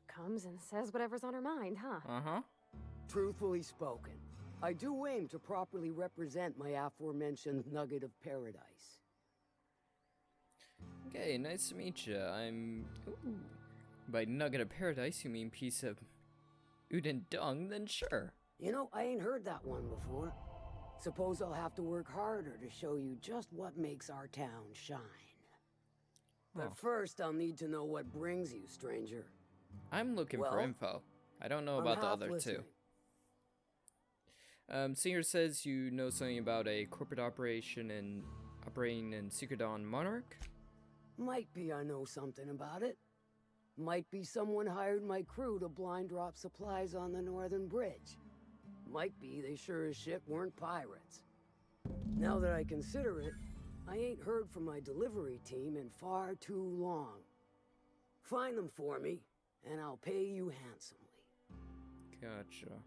S2: comes and says whatever's on her mind, huh?
S1: Uh-huh.
S12: Truthfully spoken, I do aim to properly represent my aforementioned nugget of paradise.
S1: Okay, nice to meet you. I'm... Ooh. By nugget of paradise, you mean piece of Udin dung? Then sure.
S12: You know, I ain't heard that one before. Suppose I'll have to work harder to show you just what makes our town shine. But first, I'll need to know what brings you, stranger.
S1: I'm looking for info. I don't know about the other two. Singer says you know something about a corporate operation and operating in secret on Monarch?
S12: Might be I know something about it. Might be someone hired my crew to blind drop supplies on the northern bridge. Might be they sure as shit weren't pirates. Now that I consider it, I ain't heard from my delivery team in far too long. Find them for me, and I'll pay you handsomely.
S1: Gotcha.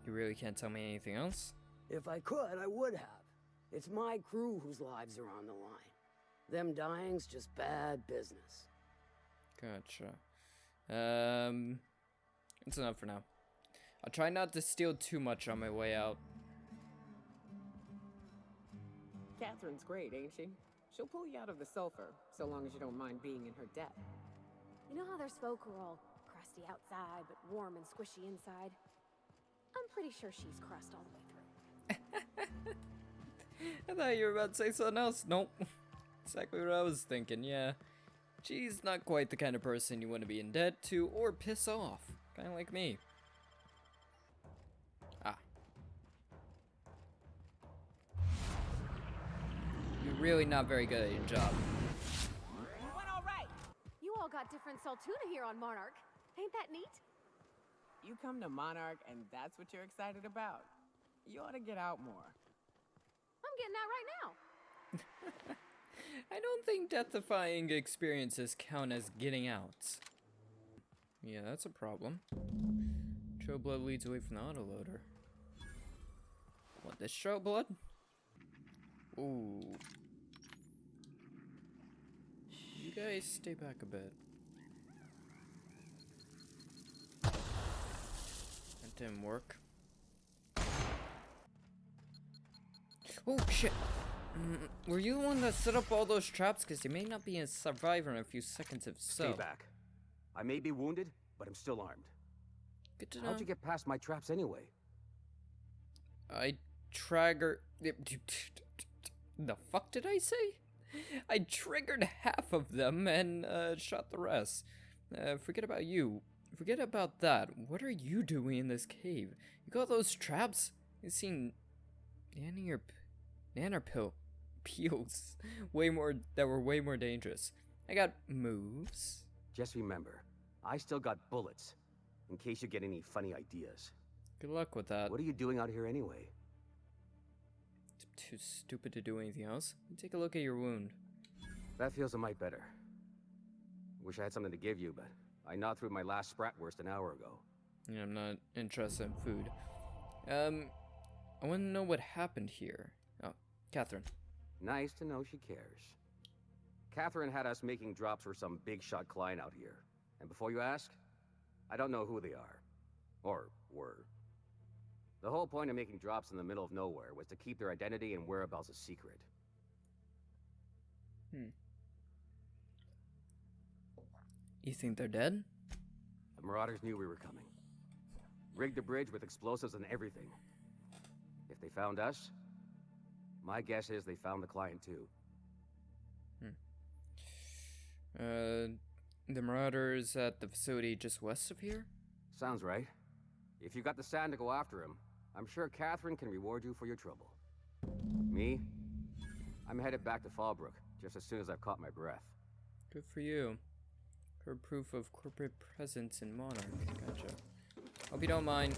S1: You really can't tell me anything else?
S12: If I could, I would have. It's my crew whose lives are on the line. Them dying's just bad business.
S1: Gotcha. It's enough for now. I'll try not to steal too much on my way out.
S3: Catherine's great, ain't she? She'll pull you out of the sulfur, so long as you don't mind being in her debt.
S2: You know how there's folk who are all crusty outside, but warm and squishy inside? I'm pretty sure she's crust all the way through.
S1: I thought you were about to say something else. Nope. Exactly what I was thinking, yeah. She's not quite the kind of person you want to be in debt to or piss off. Kind of like me. Ah. You're really not very good at your job.
S2: You went all right. You all got different Saltuna here on Monarch. Ain't that neat?
S3: You come to Monarch and that's what you're excited about. You ought to get out more.
S2: I'm getting out right now.
S1: I don't think death-defying experiences count as getting out. Yeah, that's a problem. Trail blood leads away from the autoloader. What, this trail blood? Ooh. You guys stay back a bit. That didn't work. Oh, shit! Were you the one that set up all those traps? Because you may not be a survivor in a few seconds if so.
S13: Stay back. I may be wounded, but I'm still armed.
S1: Good to know.
S13: How'd you get past my traps anyway?
S1: I trigger... The fuck did I say? I triggered half of them and shot the rest. Forget about you. Forget about that. What are you doing in this cave? You got those traps? You seem peels way more that were way more dangerous. I got moves.
S13: Just remember, I still got bullets, in case you get any funny ideas.
S1: Good luck with that.
S13: What are you doing out here anyway?
S1: Too stupid to do anything else. Take a look at your wound.
S13: That feels a mite better. Wish I had something to give you, but I gnawed through my last Spratwurst an hour ago.
S1: Yeah, I'm not interested in food. I want to know what happened here. Oh, Catherine.
S13: Nice to know she cares. Catherine had us making drops for some big shot client out here. And before you ask, I don't know who they are. Or were. The whole point of making drops in the middle of nowhere was to keep their identity and whereabouts a secret.
S1: You think they're dead?
S13: The Marauders knew we were coming. Rigged the bridge with explosives and everything. If they found us, my guess is they found the client too.
S1: The Marauders at the facility just west of here?
S13: Sounds right. If you got the sand to go after him, I'm sure Catherine can reward you for your trouble. Me? I'm headed back to Fallbrook, just as soon as I've caught my breath.
S1: Good for you. For proof of corporate presence in Monarch. Gotcha. Hope you don't mind.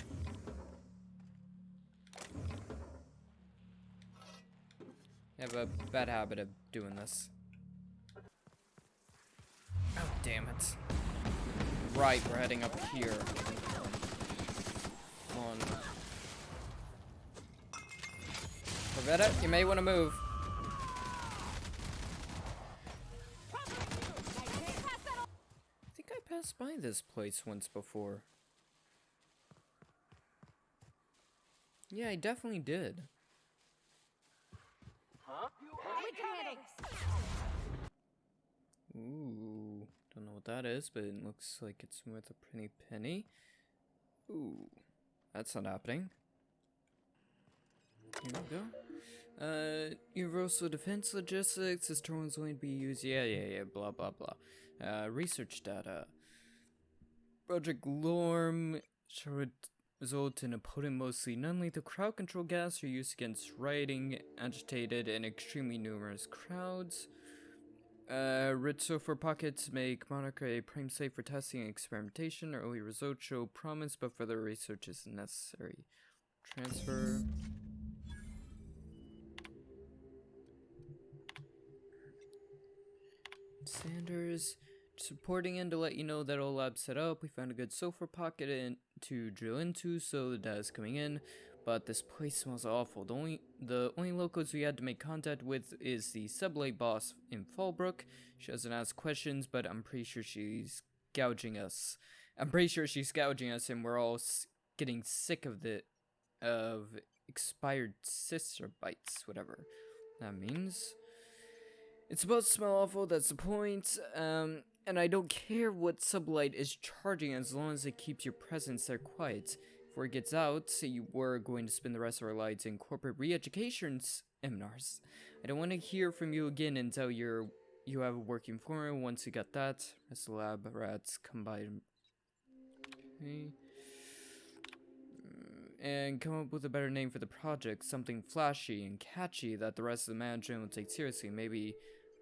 S1: I have a bad habit of doing this. Oh, damn it. Right, we're heading up here. Come on. Corvetta, you may want to move. I think I passed by this place once before. Yeah, I definitely did.
S2: Huh? We can handle this.
S1: Ooh, don't know what that is, but it looks like it's worth a pretty penny. Ooh, that's not happening. Here we go. Universal Defense Logistics, this terminal is going to be used, yeah, blah, blah, blah. Research data. Project Lorm should result in a potent, mostly non-lethal crowd control gas for use against rioting, agitated, and extremely numerous crowds. Rich sulfur pockets make Monarch a prime site for testing and experimentation. Early results show promise, but further research is necessary. Transfer. Sanders. Just reporting in to let you know that all labs set up. We found a good sulfur pocket to drill into, so the data's coming in. But this place smells awful. The only locals we had to make contact with is the sublight boss in Fallbrook. She doesn't ask questions, but I'm pretty sure she's gouging us. I'm pretty sure she's gouging us, and we're all getting sick of expired sister bites, whatever that means. It's supposed to smell awful, that's the point. And I don't care what sublight is charging as long as it keeps your presence there quiet. Before it gets out, you were going to spend the rest of our lives in corporate re-education seminars. I don't want to hear from you again until you have a working formula. Once you got that, rest of the lab rats come by. Okay. And come up with a better name for the project. Something flashy and catchy that the rest of the management will take seriously. Maybe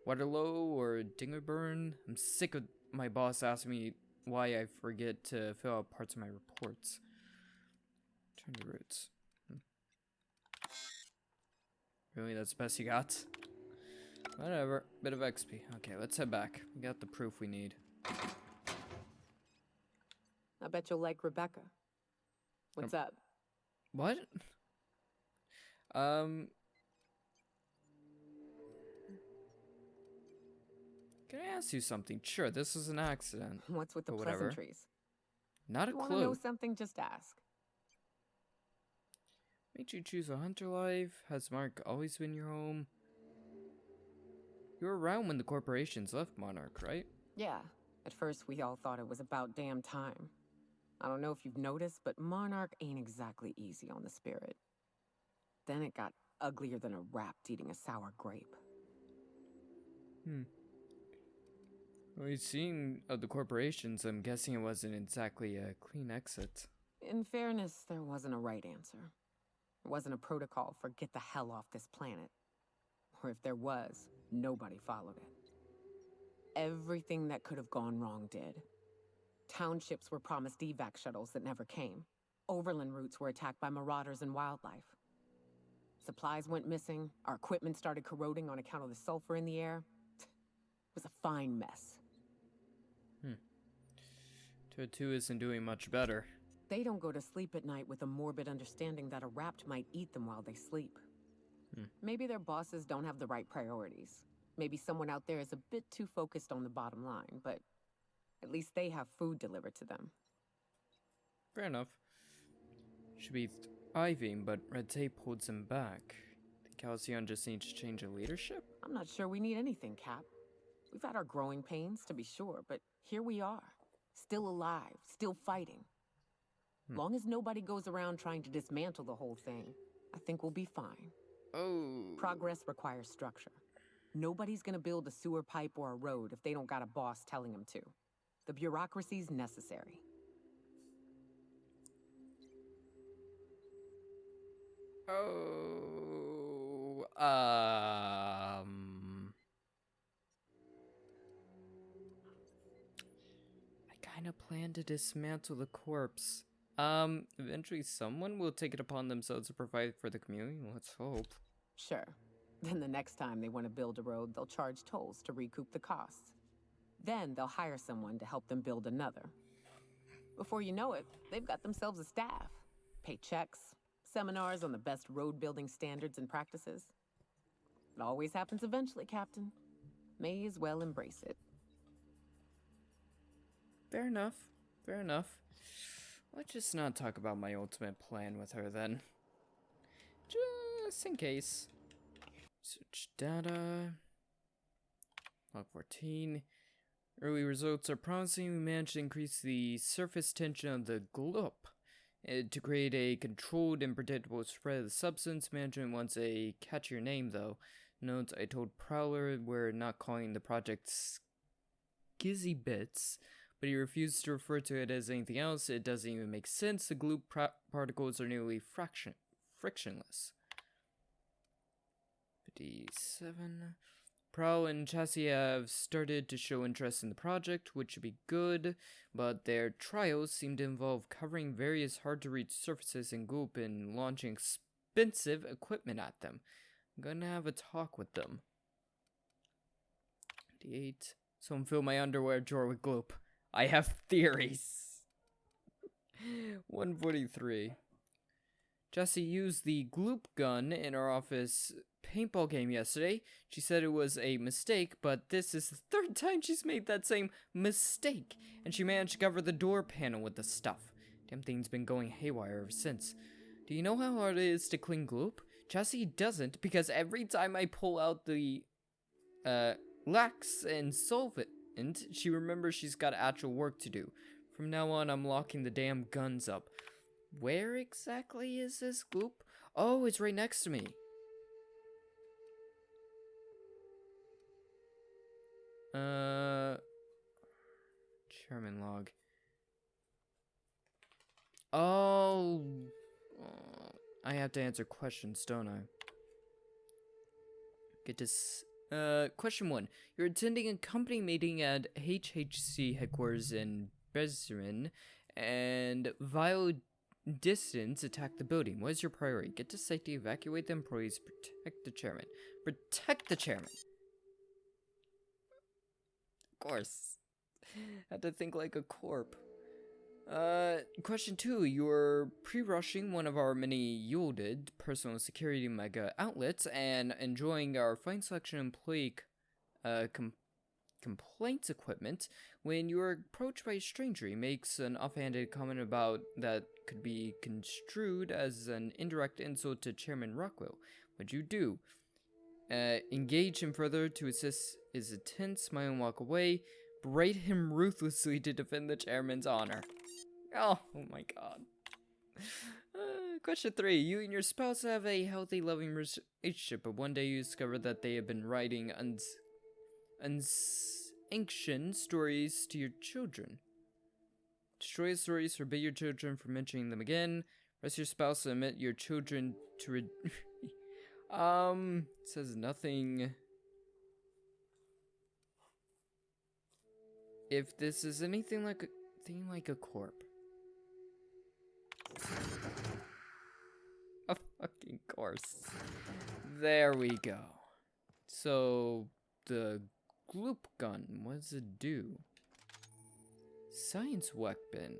S1: Waterloo or Dingerburn. I'm sick of my boss asking me why I forget to fill out parts of my reports. Turn to roots. Really, that's the best you got? Whatever. Bit of XP. Okay, let's head back. We got the proof we need.
S6: I bet you'll like Rebecca. What's up?
S1: What? Can I ask you something? Sure, this is an accident.
S6: What's with the
S1: whatever.
S6: pleasantries?
S1: Not a
S6: You want
S1: clue.
S6: to know something? Just ask.
S1: Made you choose a hunter life? Has Mark always been your home? You were around when the corporations left Monarch, right?
S3: Yeah. At first, we all thought it was about damn time. I don't know if you've noticed, but Monarch ain't exactly easy on the spirit. Then it got uglier than a rat eating a sour grape.
S1: Well, seeing the corporations, I'm guessing it wasn't exactly a clean exit.
S3: In fairness, there wasn't a right answer. There wasn't a protocol for get the hell off this planet. Or if there was, nobody followed it. Everything that could have gone wrong did. Townships were promised evac shuttles that never came. Overland routes were attacked by marauders and wildlife. Supplies went missing, our equipment started corroding on account of the sulfur in the air. It was a fine mess.
S1: Turd 2 isn't doing much better.
S3: They don't go to sleep at night with a morbid understanding that a rapt might eat them while they sleep. Maybe their bosses don't have the right priorities. Maybe someone out there is a bit too focused on the bottom line, but at least they have food delivered to them.
S1: Fair enough. Should be thriving, but red tape holds him back. Think Halcyon just needs to change the leadership?
S3: I'm not sure we need anything, Cap. We've had our growing pains, to be sure, but here we are. Still alive, still fighting. Long as nobody goes around trying to dismantle the whole thing, I think we'll be fine.
S1: Oh.
S3: Progress requires structure. Nobody's gonna build a sewer pipe or a road if they don't got a boss telling them to. The bureaucracy's necessary.
S1: Oh. I kind of plan to dismantle the corpse. Eventually someone will take it upon themselves to provide for the community. Let's hope.
S3: Sure. Then the next time they want to build a road, they'll charge tolls to recoup the costs. Then they'll hire someone to help them build another. Before you know it, they've got themselves a staff. Pay checks, seminars on the best road building standards and practices. It always happens eventually, Captain. May as well embrace it.
S1: Fair enough. Fair enough. Let's just not talk about my ultimate plan with her then. Just in case. Search data. Log 14. Early results are promising. We managed to increase the surface tension of the globe to create a controlled and predictable spread of the substance. Management wants a catchier name, though. Note, I told Prowler we're not calling the project Skizzy Bits, but he refused to refer to it as anything else. It doesn't even make sense. The glue particles are nearly frictionless. 57. Prowl and Chassis have started to show interest in the project, which should be good, but their trials seem to involve covering various hard-to-reach surfaces in Goop and launching expensive equipment at them. I'm gonna have a talk with them. 58. Someone fill my underwear drawer with Gloop. I have theories. 143. Jessie used the gloop gun in our office paintball game yesterday. She said it was a mistake, but this is the third time she's made that same mistake, and she managed to cover the door panel with the stuff. Damn thing's been going haywire ever since. Do you know how hard it is to clean gloop? Jessie doesn't, because every time I pull out the lax and solvent, she remembers she's got actual work to do. From now on, I'm locking the damn guns up. Where exactly is this gloop? Oh, it's right next to me. Chairman log. Oh, I have to answer questions, don't I? Get this. Question 1. You're attending a company meeting at HHC headquarters in Bezrin, and vile dissidents attack the building. What is your priority? Get to safety, evacuate the employees, protect the chairman. Protect the chairman! Of course. Had to think like a corp. Question 2. You're pre-rushing one of our many yielded personal security mega outlets and enjoying our fine selection of employee complaints equipment when you are approached by a stranger. He makes an offhanded comment about that could be construed as an indirect insult to Chairman Rockwell. What'd you do? Engage him further to assist his intent, smile and walk away. Berate him ruthlessly to defend the chairman's honor. Oh my god. Question 3. You and your spouse have a healthy, loving relationship, but one day you discover that they have been writing unsanctioned stories to your children. Destroy the stories, forbid your children from mentioning them again. Press your spouse to admit your children to says nothing. If this is anything like a corp. Of fucking course. There we go. So the gloop gun, what does it do? Science weapon.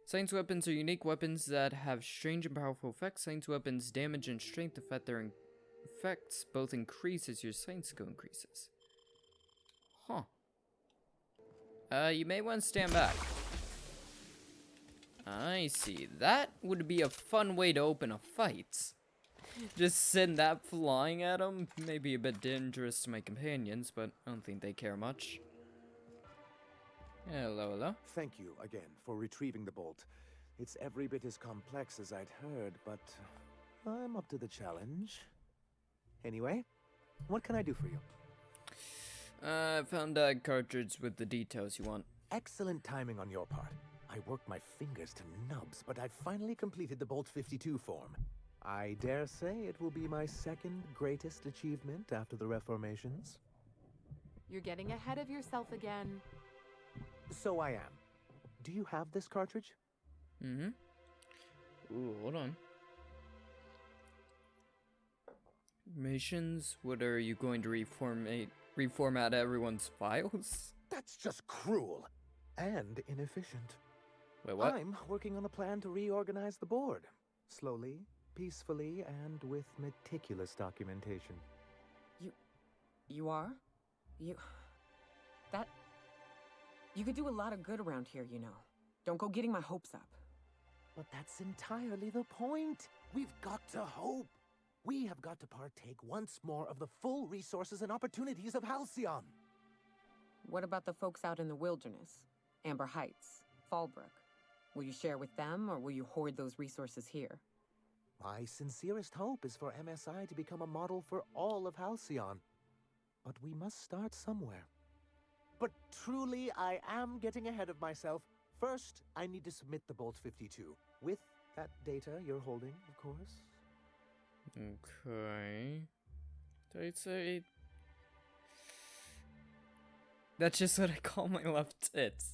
S1: Science weapons are unique weapons that have strange and powerful effects. Science weapons damage and strength effect their effects both increase as your science skill increases. Huh. You may want to stand back. I see. That would be a fun way to open a fight. Just send that flying at them. Maybe a bit dangerous to my companions, but I don't think they care much. Hello, hello.
S10: Thank you again for retrieving the bolt. It's every bit as complex as I'd heard, but I'm up to the challenge. Anyway, what can I do for you?
S1: I found a cartridge with the details you want.
S10: Excellent timing on your part. I worked my fingers to nubs, but I've finally completed the Bolt 52 form. I dare say it will be my second greatest achievement after the Reformations.
S6: You're getting ahead of yourself again.
S10: So I am. Do you have this cartridge?
S1: Mm-hmm. Ooh, hold on. Missions? What are you going to reformat everyone's files?
S10: That's just cruel and inefficient.
S1: Wait, what?
S10: I'm working on a plan to reorganize the board. Slowly, peacefully, and with meticulous documentation.
S3: You are? You could do a lot of good around here, you know. Don't go getting my hopes up.
S10: But that's entirely the point. We've got to hope. We have got to partake once more of the full resources and opportunities of Halcyon.
S3: What about the folks out in the wilderness? Amber Heights, Fallbrook. Will you share with them, or will you hoard those resources here?
S10: My sincerest hope is for MSI to become a model for all of Halcyon. But we must start somewhere. But truly, I am getting ahead of myself. First, I need to submit the Bolt 52. With that data you're holding, of course.
S1: Okay. I'd say... That's just what I call my left tits.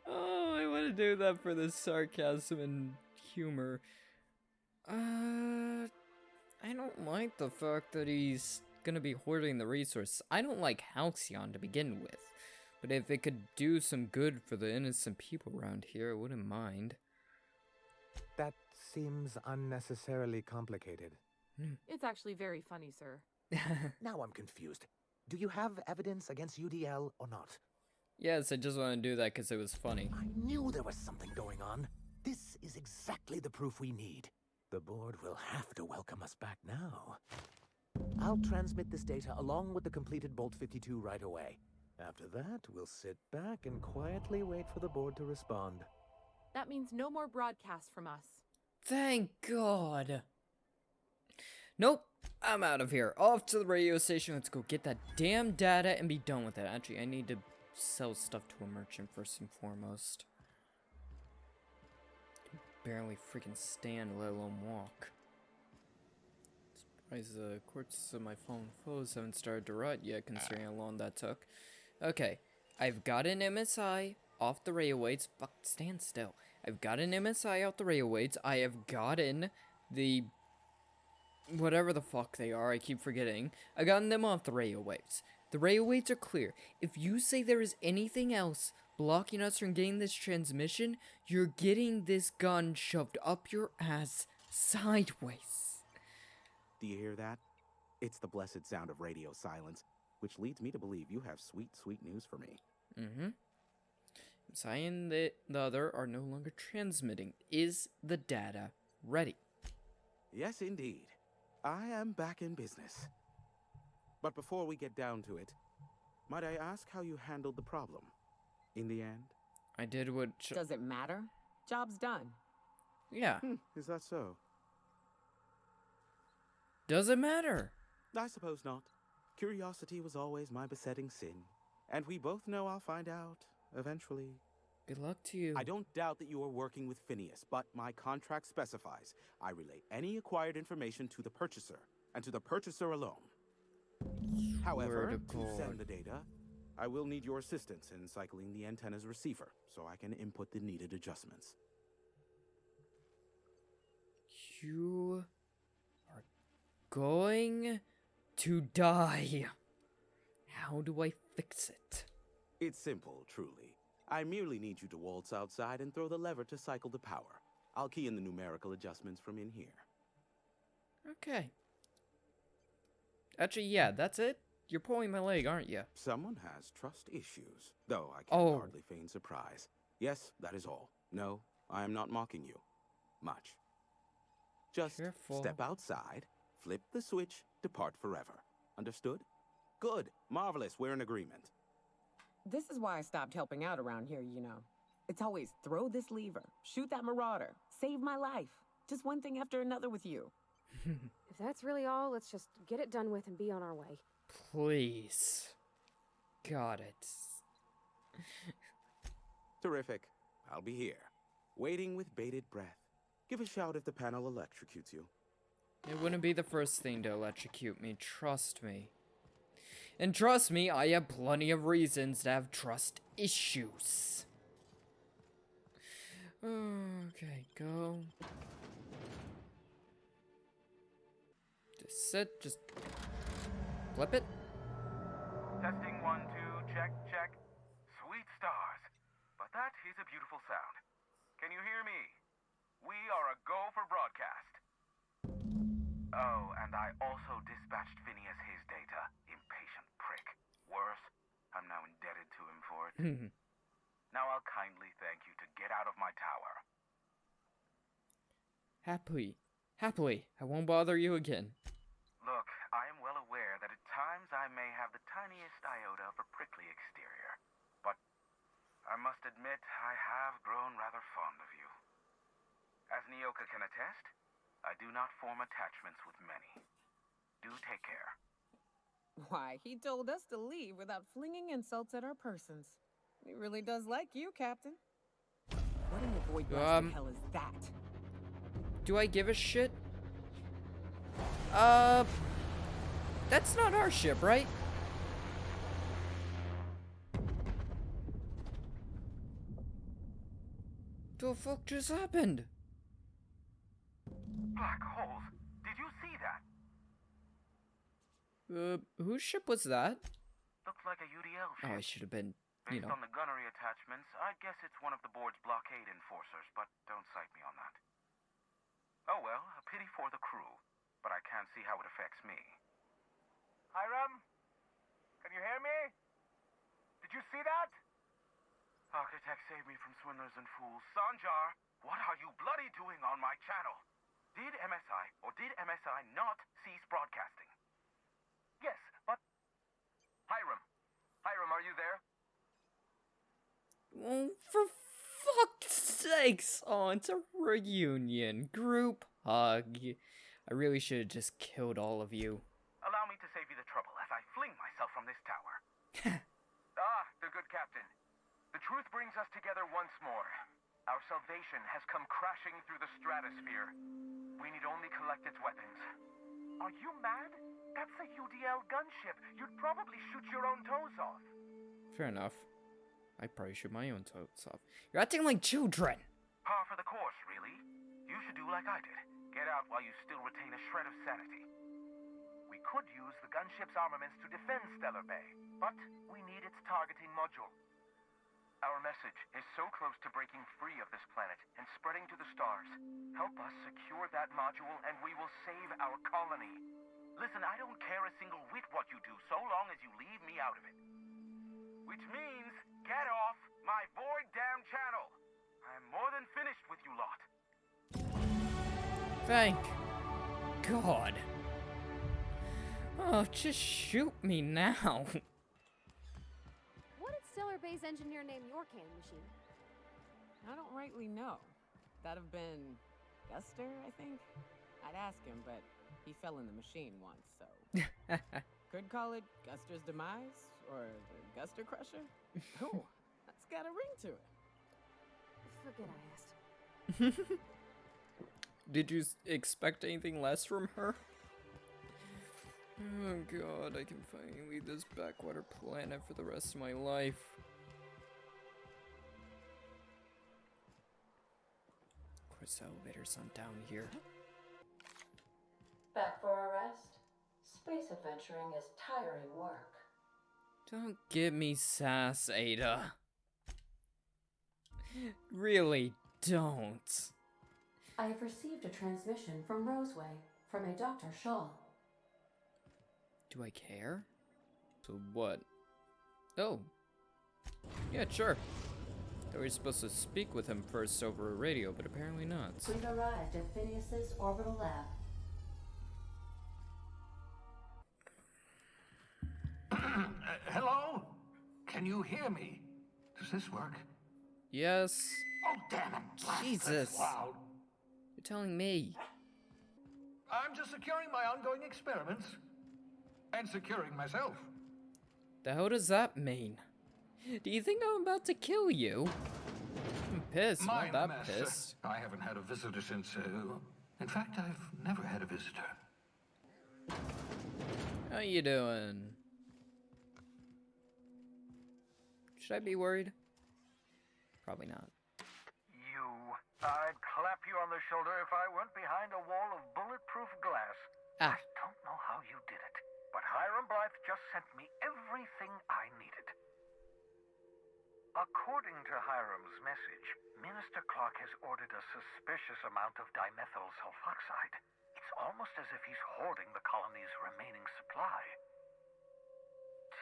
S1: Oh, I want to do that for the sarcasm and humor. I don't like the fact that he's gonna be hoarding the resources. I don't like Halcyon to begin with. But if it could do some good for the innocent people around here, I wouldn't mind.
S10: That seems unnecessarily complicated.
S6: It's actually very funny, sir.
S10: Now I'm confused. Do you have evidence against UDL or not?
S1: Yes, I just want to do that because it was funny.
S10: I knew there was something going on. This is exactly the proof we need. The board will have to welcome us back now. I'll transmit this data along with the completed Bolt 52 right away. After that, we'll sit back and quietly wait for the board to respond.
S6: That means no more broadcasts from us.
S1: Thank God. Nope, I'm out of here. Off to the radio station. Let's go get that damn data and be done with it. Actually, I need to sell stuff to a merchant first and foremost. I can barely freaking stand, let alone walk. Surprised the quartz of my phone photos haven't started to rot yet, considering how long that took. Okay, I've got an MSI off the railways. Fuck, stand still. I've got an MSI off the railways. I have gotten the... whatever the fuck they are, I keep forgetting. I've gotten them off the railways. The railways are clear. If you say there is anything else blocking us from getting this transmission, you're getting this gun shoved up your ass sideways.
S14: Do you hear that? It's the blessed sound of radio silence, which leads me to believe you have sweet, sweet news for me.
S1: Mm-hmm. MSI and the other are no longer transmitting. Is the data ready?
S14: Yes, indeed. I am back in business. But before we get down to it, might I ask how you handled the problem? In the end?
S1: I did what...
S3: Does it matter? Job's done.
S1: Yeah.
S14: Is that so?
S1: Does it matter?
S14: I suppose not. Curiosity was always my besetting sin. And we both know I'll find out, eventually.
S1: Good luck to you.
S14: I don't doubt that you are working with Phineas, but my contract specifies I relay any acquired information to the purchaser, and to the purchaser alone. However, to send the data, I will need your assistance in cycling the antenna's receiver, so I can input the needed adjustments.
S1: You are going to die. How do I fix it?
S14: It's simple, truly. I merely need you to waltz outside and throw the lever to cycle the power. I'll key in the numerical adjustments from in here.
S1: Okay. Actually, yeah, that's it. You're pulling my leg, aren't you?
S14: Someone has trust issues, though I can't hardly feign surprise. Yes, that is all. No, I am not mocking you. Much. Just step outside, flip the switch, depart forever. Understood? Good. Marvelous. We're in agreement.
S3: This is why I stopped helping out around here, you know. It's always throw this lever, shoot that marauder, save my life. Just one thing after another with you.
S2: If that's really all, let's just get it done with and be on our way.
S1: Please. Got it.
S14: Terrific. I'll be here, waiting with bated breath. Give a shout if the panel electrocutes you.
S1: It wouldn't be the first thing to electrocute me, trust me. And trust me, I have plenty of reasons to have trust issues. Okay, go. Just sit, just flip it.
S15: Testing 1, 2, check, check. Sweet stars. But that is a beautiful sound. Can you hear me? We are a go for broadcast. Oh, and I also dispatched Phineas his data. Impatient prick. Worse, I'm now indebted to him for it. Now I'll kindly thank you to get out of my tower.
S1: Happily, I won't bother you again.
S15: Look, I am well aware that at times I may have the tiniest iota of a prickly exterior. But I must admit I have grown rather fond of you. As Nyoka can attest, I do not form attachments with many. Do take care.
S3: Why, he told us to leave without flinging insults at our persons. He really does like you, Captain. What in the void the hell is that?
S1: Do I give a shit? That's not our ship, right? The fuck just happened?
S15: Black holes. Did you see that?
S1: Whose ship was that?
S15: Looks like a UDL ship.
S1: Oh, I should have been, you
S15: Based
S1: know.
S15: on the gunnery attachments, I'd guess it's one of the board's blockade enforcers, but don't cite me on that. Oh well, a pity for the crew, but I can't see how it affects me. Hiram? Can you hear me? Did you see that? Architect, save me from swindlers and fools. Sanjar, what are you bloody doing on my channel? Did MSI or did MSI not cease broadcasting? Yes, but... Hiram, are you there?
S1: Oh, for fuck's sakes! Oh, it's a reunion. Group hug. I really should have just killed all of you.
S15: Allow me to save you the trouble as I fling myself from this tower. The good captain. The truth brings us together once more. Our salvation has come crashing through the stratosphere. We need only collect its weapons. Are you mad? That's a UDL gunship. You'd probably shoot your own toes off.
S1: Fair enough. I'd probably shoot my own toes off. You're acting like children!
S15: Par for the course, really. You should do like I did. Get out while you still retain a shred of sanity. We could use the gunship's armaments to defend Stellar Bay, but we need its targeting module. Our message is so close to breaking free of this planet and spreading to the stars. Help us secure that module and we will save our colony. Listen, I don't care a single whit what you do so long as you leave me out of it. Which means, get off my void damn channel. I am more than finished with you lot.
S1: Thank God. Oh, just shoot me now.
S2: What did Stellar Bay's engineer name your cannon machine?
S3: I don't rightly know. That'd have been Guster, I think? I'd ask him, but he fell in the machine once, so... Could call it Guster's Demise, or the Guster Crusher? Ooh, that's got a ring to it.
S2: Forget I asked.
S1: Did you expect anything less from her? Oh god, I can finally leave this backwater planet for the rest of my life. Of course, the elevator's not down here.
S16: Back for a rest? Space adventuring is tiring work.
S1: Don't give me sass, Ada. Really, don't.
S16: I have received a transmission from Roseway, from a Dr. Shaw.
S1: Do I care? So what? Oh. Yeah, sure. Thought we were supposed to speak with him first over a radio, but apparently not.
S16: We've arrived at Phineas's orbital lab.
S17: Hello? Can you hear me? Does this work?
S1: Yes.
S17: Oh, damn it.
S1: Jesus.
S17: Wow.
S1: You're telling me.
S17: I'm just securing my ongoing experiments. And securing myself.
S1: The hell does that mean? Do you think I'm about to kill you? I'm pissed,
S17: Mind
S1: not
S17: the
S1: that
S17: mess.
S1: pissed.
S17: I haven't had a visitor since, in fact, I've never had a visitor.
S1: How you doing? Should I be worried? Probably not.
S15: I'd clap you on the shoulder if I weren't behind a wall of bulletproof glass.
S1: Ah.
S15: I don't know how you did it, but Hiram Blythe just sent me everything I needed. According to Hiram's message, Minister Clark has ordered a suspicious amount of dimethyl sulfoxide. It's almost as if he's hoarding the colony's remaining supply.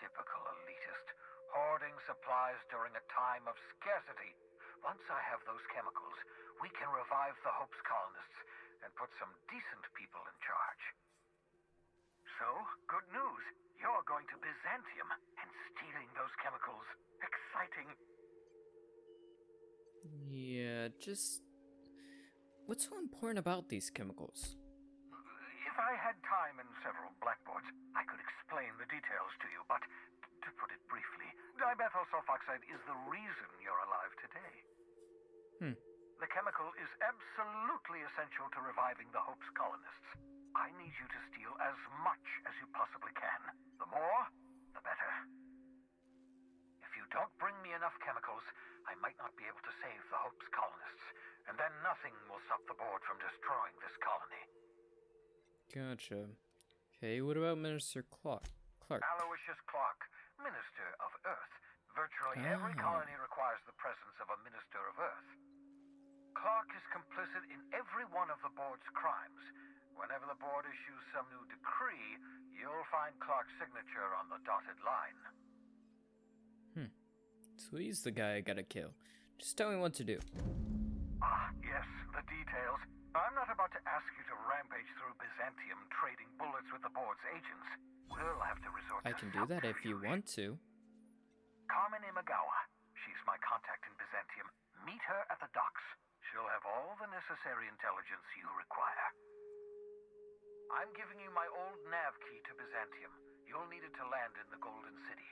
S15: Typical elitist, hoarding supplies during a time of scarcity. Once I have those chemicals, we can revive the Hope's colonists and put some decent people in charge. So, good news. You're going to Byzantium and stealing those chemicals. Exciting.
S1: Yeah, just... What's so important about these chemicals?
S15: If I had time and several blackboards, I could explain the details to you, but to put it briefly, dimethyl sulfoxide is the reason you're alive today. The chemical is absolutely essential to reviving the Hope's colonists. I need you to steal as much as you possibly can. The more, the better. If you don't bring me enough chemicals, I might not be able to save the Hope's colonists, and then nothing will stop the board from destroying this colony.
S1: Gotcha. Okay, what about Minister Clark?
S15: Aloysius Clark, Minister of Earth. Virtually every colony requires the presence of a Minister of Earth. Clark is complicit in every one of the board's crimes. Whenever the board issues some new decree, you'll find Clark's signature on the dotted line.
S1: So he's the guy I gotta kill. Just tell me what to do.
S15: Ah, yes, the details. I'm not about to ask you to rampage through Byzantium trading bullets with the board's agents. We'll have to resort to
S1: I can do that if you want to.
S15: Carmen Imagawa. She's my contact in Byzantium. Meet her at the docks. She'll have all the necessary intelligence you require. I'm giving you my old nav key to Byzantium. You'll need it to land in the Golden City.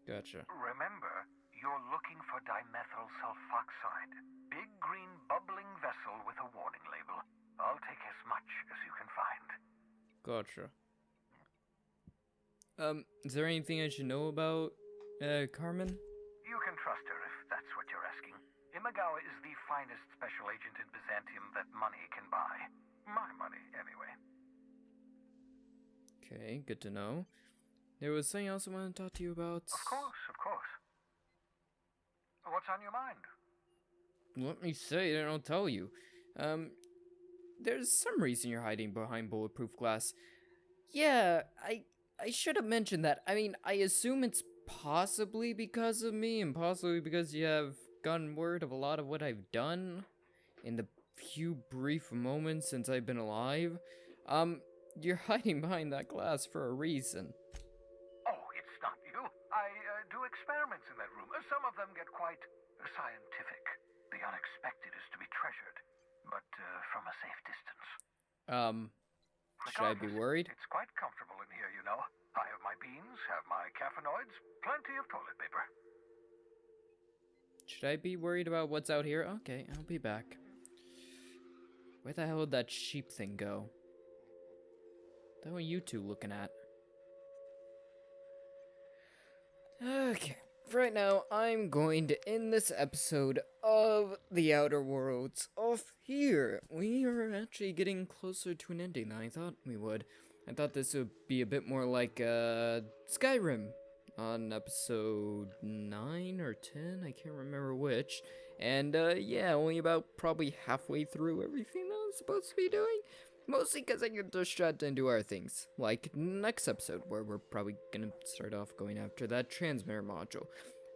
S1: Gotcha.
S15: Remember, you're looking for dimethyl sulfoxide. Big green bubbling vessel with a warning label. I'll take as much as you can find.
S1: Gotcha. Is there anything I should know about, Carmen?
S15: You can trust her if that's what you're asking. Imagawa is the finest special agent in Byzantium that money can buy. My money, anyway.
S1: Okay, good to know. There was something else I wanted to talk to you about.
S15: Of course, of course. What's on your mind?
S1: Let me say it and I'll tell you. There's some reason you're hiding behind bulletproof glass. Yeah, I should have mentioned that. I mean, I assume it's possibly because of me and possibly because you have gotten word of a lot of what I've done in the few brief moments since I've been alive. You're hiding behind that glass for a reason.
S15: Oh, it's not you. I do experiments in that room. Some of them get quite scientific. The unexpected is to be treasured, but from a safe distance.
S1: Should I be worried?
S15: It's quite comfortable in here, you know. I have my beans, have my caffeinoids, plenty of toilet paper.
S1: Should I be worried about what's out here? Okay, I'll be back. Where the hell did that sheep thing go? What are you two looking at? Okay, for right now, I'm going to end this episode of The Outer Worlds off here. We are actually getting closer to an ending than I thought we would. I thought this would be a bit more like Skyrim on episode 9 or 10, I can't remember which. And yeah, only about probably halfway through everything that I was supposed to be doing. Mostly because I get distracted and do other things, like next episode, where we're probably gonna start off going after that transmitter module.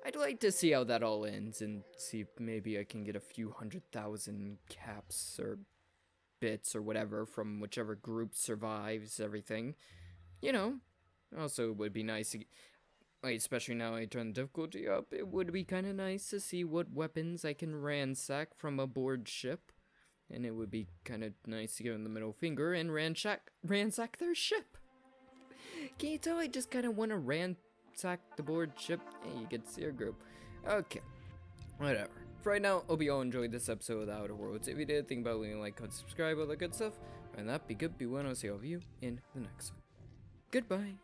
S1: I'd like to see how that all ends, and see if maybe I can get a few 100,000 caps, or bits, or whatever, from whichever group survives everything. You know, also it would be nice to, especially now I turn the difficulty up, it would be kind of nice to see what weapons I can ransack from aboard ship. And it would be kind of nice to give them the middle finger and ransack their ship. Can you tell I just kind of want to ransack the board ship? Hey, you get to see your group. Okay, whatever. For right now, hope you all enjoyed this episode of The Outer Worlds. If you did, think about leaving a like, comment, subscribe, all that good stuff. And that be good, be well, I'll see all of you in the next one. Goodbye.